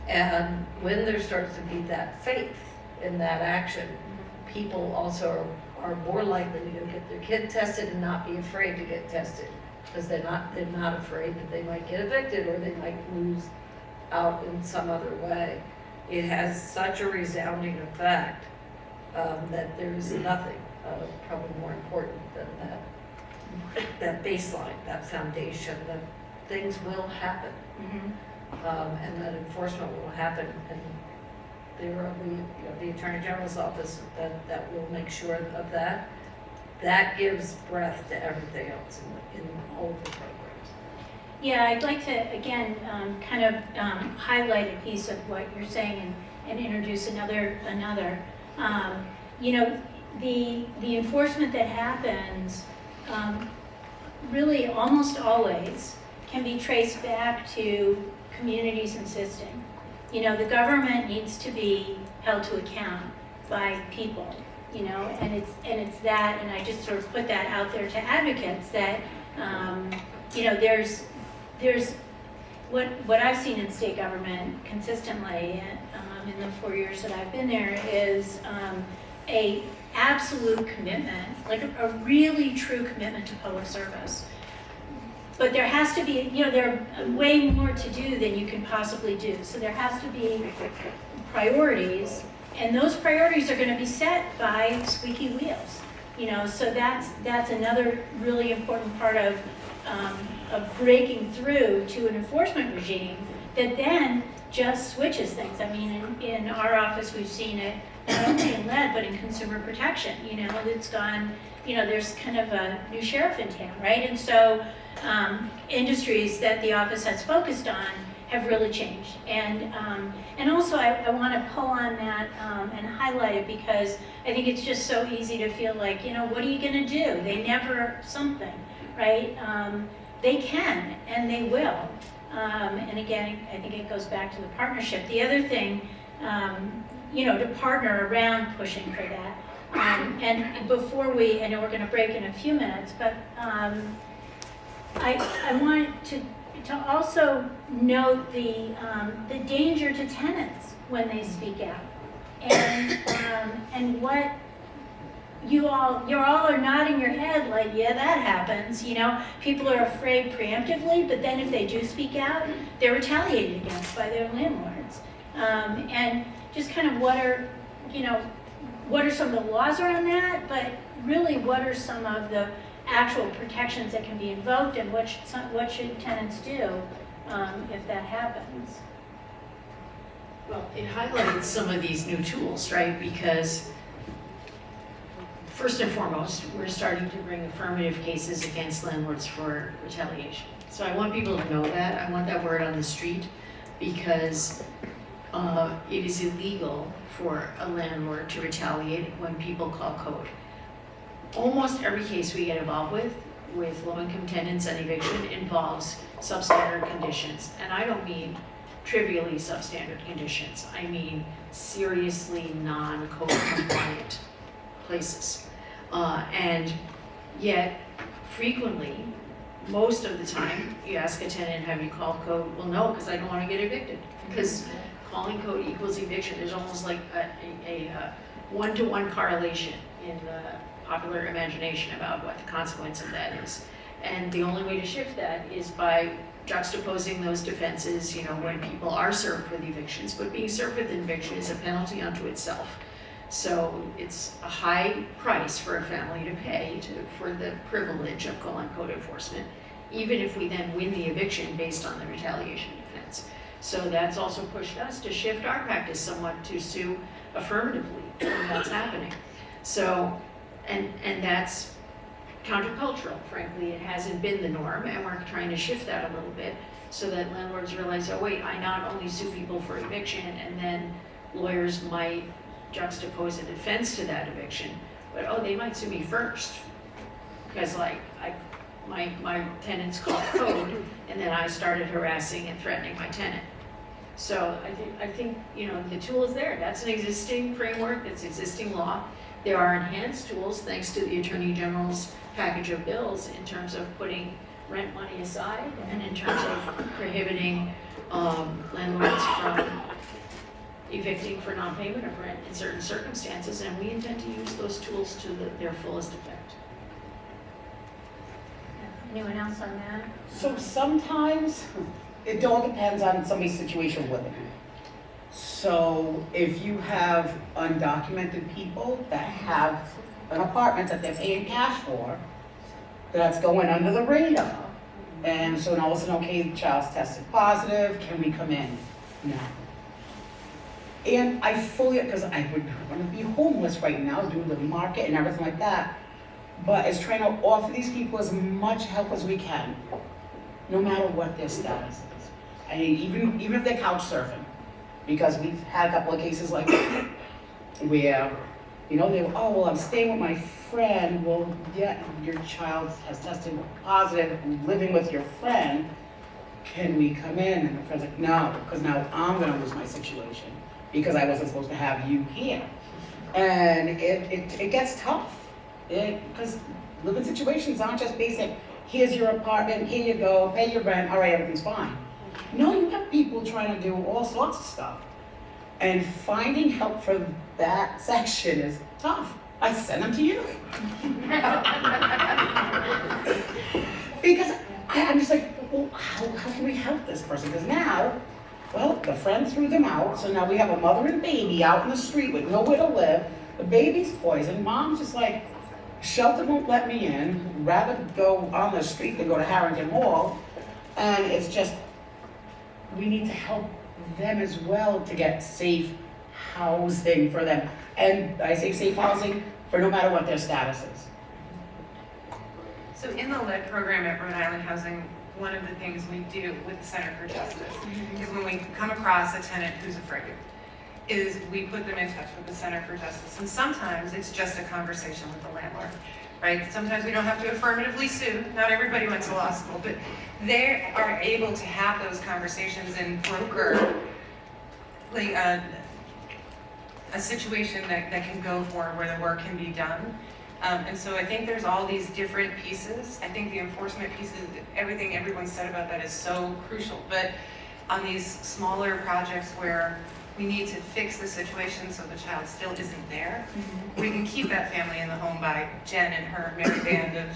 F: And when there starts to be that faith in that action, people also are more likely to go get their kid tested and not be afraid to get tested, because they're not afraid that they might get evicted or they might lose out in some other way. It has such a resounding effect that there is nothing probably more important than that baseline, that foundation, that things will happen. And that enforcement will happen, and there will be the Attorney General's office that will make sure of that. That gives breath to everything else in all of the programs.
A: Yeah, I'd like to, again, kind of highlight a piece of what you're saying and introduce another. You know, the enforcement that happens really almost always can be traced back to communities insisting. You know, the government needs to be held to account by people, you know, and it's that, and I just sort of put that out there to advocates that, you know, there's what I've seen in state government consistently in the 4 years that I've been there is a absolute commitment, like a really true commitment to public service. But there has to be, you know, there are way more to do than you can possibly do. So there has to be priorities, and those priorities are going to be set by squeaky wheels. You know, so that's another really important part of breaking through to an enforcement regime that then just switches things. I mean, in our office, we've seen it not only in lead, but in consumer protection. You know, it's gone, you know, there's kind of a new sheriff in town, right? And so industries that the office has focused on have really changed. And also I want to pull on that and highlight it, because I think it's just so easy to feel like, you know, what are you going to do? They never something, right? They can and they will. And again, I think it goes back to the partnership. The other thing, you know, to partner around pushing for that. And before I know we're going to break in a few minutes, but I want to also note the danger to tenants when they speak out, and what, you're all are nodding your head like, yeah, that happens, you know? People are afraid preemptively, but then if they do speak out, they're retaliated against by their landlords. And just kind of what are some of the laws around that, but really what are some of the actual protections that can be invoked, and what should tenants do if that happens?
E: Well, it highlights some of these new tools, right? Because first and foremost, we're starting to bring affirmative cases against landlords for retaliation. So I want people to know that. I want that word on the street, because it is illegal for a landlord to retaliate when people call code. Almost every case we get involved with low-income tenants and eviction involves substandard conditions. And I don't mean trivially substandard conditions. I mean seriously non-code compliant places. And yet, frequently, most of the time, you ask a tenant, have you called code? Well, no, because I don't want to get evicted. Because calling code equals eviction. There's almost like a one-to-one correlation in the popular imagination about what the consequence of that is. And the only way to shift that is by juxtaposing those defenses, when people are served with evictions. But being served with eviction is a penalty unto itself. So it's a high price for a family to pay for the privilege of calling code enforcement, even if we then win the eviction based on the retaliation defense. So that's also pushed us to shift our practice somewhat to sue affirmatively when that's happening. So, and that's countercultural, frankly. It hasn't been the norm, and we're trying to shift that a little bit so that landlords realize, oh wait, I not only sue people for eviction, and then lawyers might juxtapose a defense to that eviction, but oh, they might sue me first, because my tenants called code, and then I started harassing and threatening my tenant. So I think the tool is there. That's an existing framework. That's existing law. There are enhanced tools thanks to the Attorney General's package of bills in terms of putting rent money aside and in terms of prohibiting landlords from evicting for non-payment of rent in certain circumstances, and we intend to use those tools to their fullest effect.
A: Anyone else on that?
H: So sometimes, it all depends on somebody's situation with it. So if you have undocumented people that have an apartment that they're paying cash for, that's going under the radar. And so now all of a sudden, okay, the child's tested positive, can we come in? No. And I fully, because I would want to be homeless right now due to the market and everything like that, but it's trying to offer these people as much help as we can, no matter what their status is. I mean, even if they're couch surfing, because we've had a couple of cases like that, where, they were, oh, well, I'm staying with my friend. Well, yeah, your child has tested positive, living with your friend. Can we come in? And the friend's like, no, because now I'm going to lose my situation because I wasn't supposed to have you here. And it gets tough. Because living situations aren't just basic, here's your apartment, here you go, pay your rent, all right, everything's fine. No, you have people trying to do all sorts of stuff. And finding help for that section is tough. I send them to you. Because I'm just like, well, how can we help this person? Because now, well, the friend threw them out, so now we have a mother and baby out in the street with nowhere to live. The baby's poisoned. Mom's just like, shelter won't let me in. Rather go on the street than go to Harrington Hall. And it's just, we need to help them as well to get safe housing for them. And I say safe housing for no matter what their status is.
G: So in the lead program at Rhode Island Housing, one of the things we do with the Center for Justice is when we come across a tenant who's afraid, is we put them in touch with the Center for Justice. And sometimes it's just a conversation with the landlord, right? Sometimes we don't have to affirmatively sue. Not everybody went to law school, but they are able to have those conversations and broker like a situation that can go forward where the work can be done. And so I think there's all these different pieces. I think the enforcement pieces, everything everyone said about that is so crucial. But on these smaller projects where we need to fix the situation so the child still isn't there. We can keep that family in the home by Jen and her merry band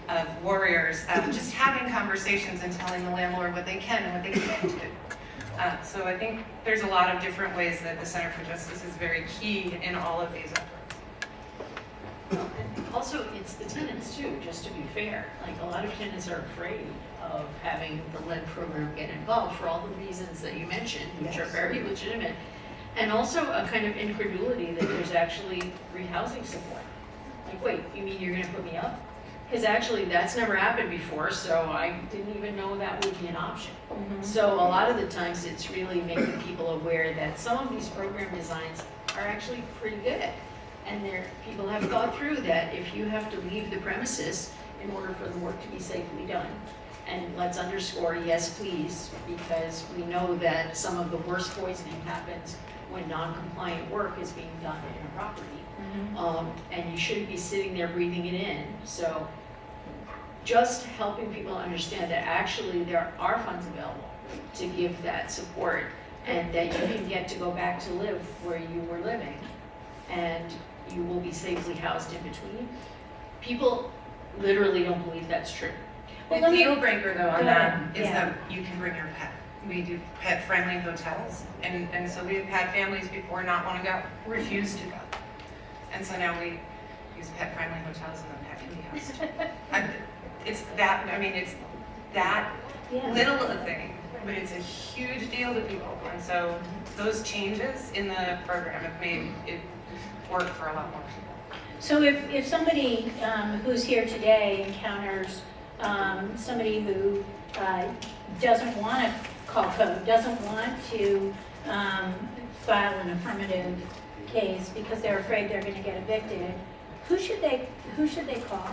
G: of warriors, just having conversations and telling the landlord what they can and what they can't do. So I think there's a lot of different ways that the Center for Justice is very key in all of these efforts.
E: And also, it's the tenants too, just to be fair. Like, a lot of tenants are afraid of having the lead program get involved for all the reasons that you mentioned, which are very legitimate. And also a kind of incredulity that there's actually RIHousing support. Like, wait, you mean you're gonna put me up? Because actually, that's never happened before, so I didn't even know that would be an option. So a lot of the times, it's really making people aware that some of these program designs are actually pretty good. And people have thought through that if you have to leave the premises in order for the work to be safely done. And let's underscore, yes, please, because we know that some of the worst poisoning happens when non-compliant work is being done in a property. And you shouldn't be sitting there breathing it in. So just helping people understand that actually there are funds available to give that support, and that you can get to go back to live where you were living, and you will be safely housed in between. People literally don't believe that's true.
G: The deal breaker though on that is
A: Yeah.
G: that you can bring your pet. We do pet-friendly hotels, and so we've had families before not want to go, refuse to go. And so now we use pet-friendly hotels and then pet can be housed. It's that
A: Yeah.
G: little a thing, but it's a huge deal to people. And so those changes in the program have made it work for a lot more people.
A: So if somebody who's here today encounters somebody who doesn't want to call code, doesn't want to file an affirmative case because they're afraid they're going to get evicted, who should they call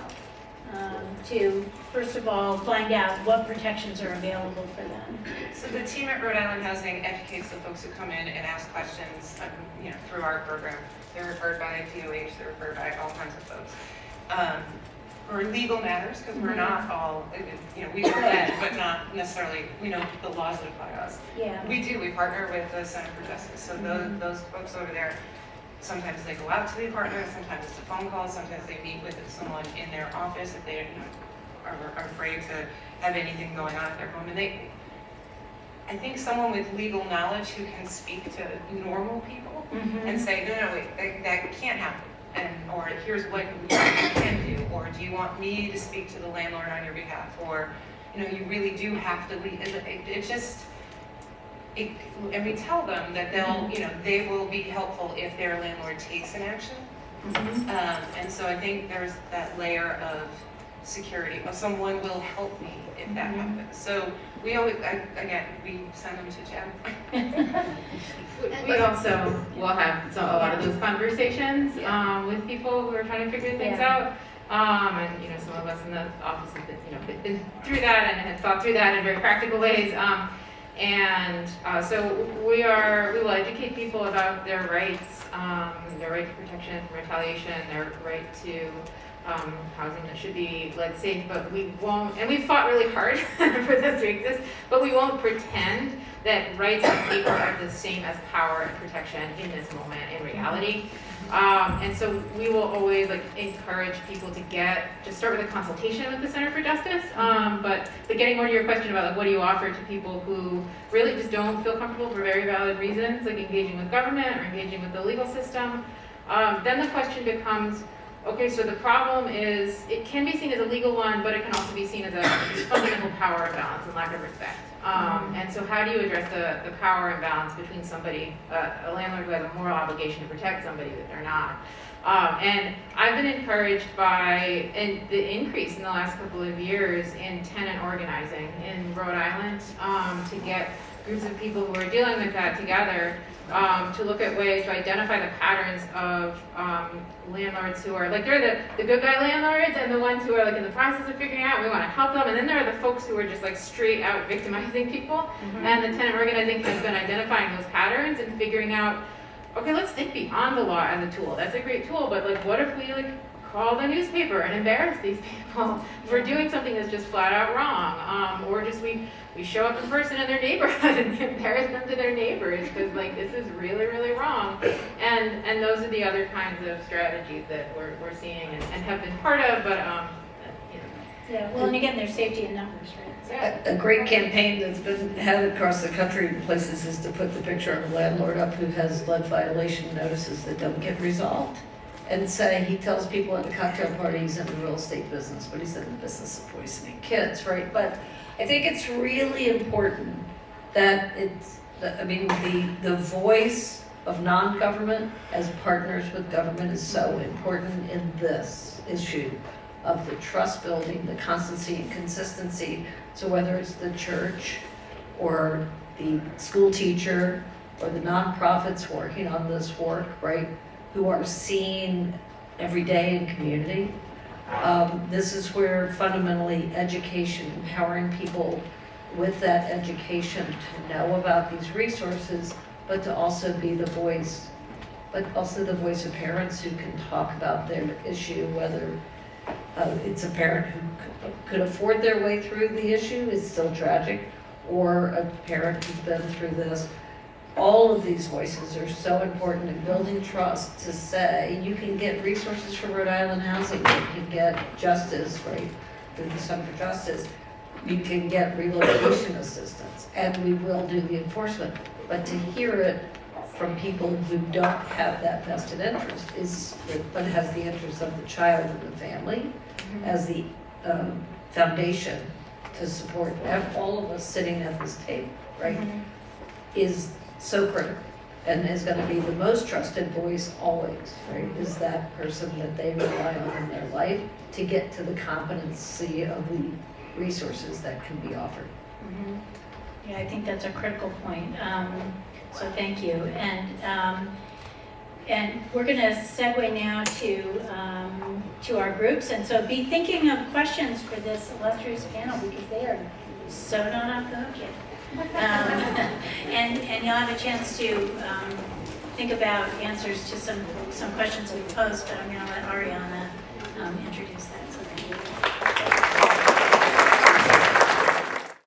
A: to, first of all, find out what protections are available for them?
G: So the team at Rhode Island Housing educates the folks who come in and ask questions, through our program. They're referred by DOH, they're referred by all kinds of folks. Or legal matters, because we're not all, we are led, but not necessarily, we know the laws that apply to us.
A: Yeah.
G: We partner with the Center for Justice, so those folks over there, sometimes they go out to the apartment, sometimes it's a phone call, sometimes they meet with someone in their office if they are afraid to have anything going on at their home. And I think someone with legal knowledge who can speak to normal people and say, no, wait, that can't happen. Or here's what you can do, or do you want me to speak to the landlord on your behalf, or you really do have to leave. And we tell them that they will be helpful if their landlord takes an action. And so I think there's that layer of security. Someone will help me if that happens. So we always, we send them to Jen.
D: We also will have a lot of those conversations with people who are trying to figure things out. And some of us in the office have been through that and have thought through that in very practical ways. So we will educate people about their rights, their right to protection from retaliation, their right to housing that should be lead safe, but we won't, and we've fought really hard for this to exist, but we won't pretend that rights on paper are the same as power and protection in this moment in reality. And so we will always encourage people to just start with a consultation with the Center for Justice. But getting more to your question about what do you offer to people who really just don't feel comfortable for very valid reasons, like engaging with government or engaging with the legal system, then the question becomes, okay, so the problem is, it can be seen as a legal one, but it can also be seen as a fundamental power imbalance and lack of respect. And so how do you address the power imbalance between somebody, a landlord who has a moral obligation to protect somebody that they're not? And I've been encouraged by the increase in the last couple of years in tenant organizing in Rhode Island to get groups of people who are dealing with that together to look at ways to identify the patterns of landlords who are they're the good guy landlords and the ones who are in the process of figuring out we want to help them, and then there are the folks who are just straight out victimizing people. And the tenant organizing has been identifying those patterns and figuring out, okay, let's think beyond the law as a tool. That's a great tool, but what if we call the newspaper and embarrass these people for doing something that's just flat out wrong. Or just we show up in person in their neighborhood and embarrass them to their neighbors because like this is really, really wrong. And those are the other kinds of strategies that we're seeing and have been part of, but you know.
A: Yeah, well, and again, there's safety in numbers, right?
F: A great campaign that's been had across the country in places is to put the picture of a landlord up who has lead violation notices that don't get resolved. And say, he tells people at the cocktail party he's in the real estate business, but he's in the business of poisoning kids, right? But I think it's really important that the voice of non-government as partners with government is so important in this issue of the trust building, the constancy and consistency. So whether it's the church or the school teacher or the nonprofits working on this work, right, who are seen every day in community, this is where fundamentally education, empowering people with that education to know about these resources, but to also be the voice, but also the voice of parents who can talk about their issue, whether it's a parent who could afford their way through the issue, it's still tragic, or a parent who's been through this. All of these voices are so important in building trust to say you can get resources for Rhode Island housing, you can get justice, right, through the Center for Justice, you can get relocation assistance, and we will do the enforcement. But to hear it from people who don't have that vested interest but has the interest of the child and the family as the foundation to support all of us sitting at this table, right, is so critical and is going to be the most trusted voice always, right, is that person that they rely on in their life to get to the competency of the resources that can be offered.
A: Yeah, I think that's a critical point. So thank you. And we're going to segue now to our groups. And so be thinking of questions for this illustrious panel because they are so not off the hook yet. And you'll have a chance to think about answers to some questions we posed, but I'm going to let Ariana introduce that. So thank you.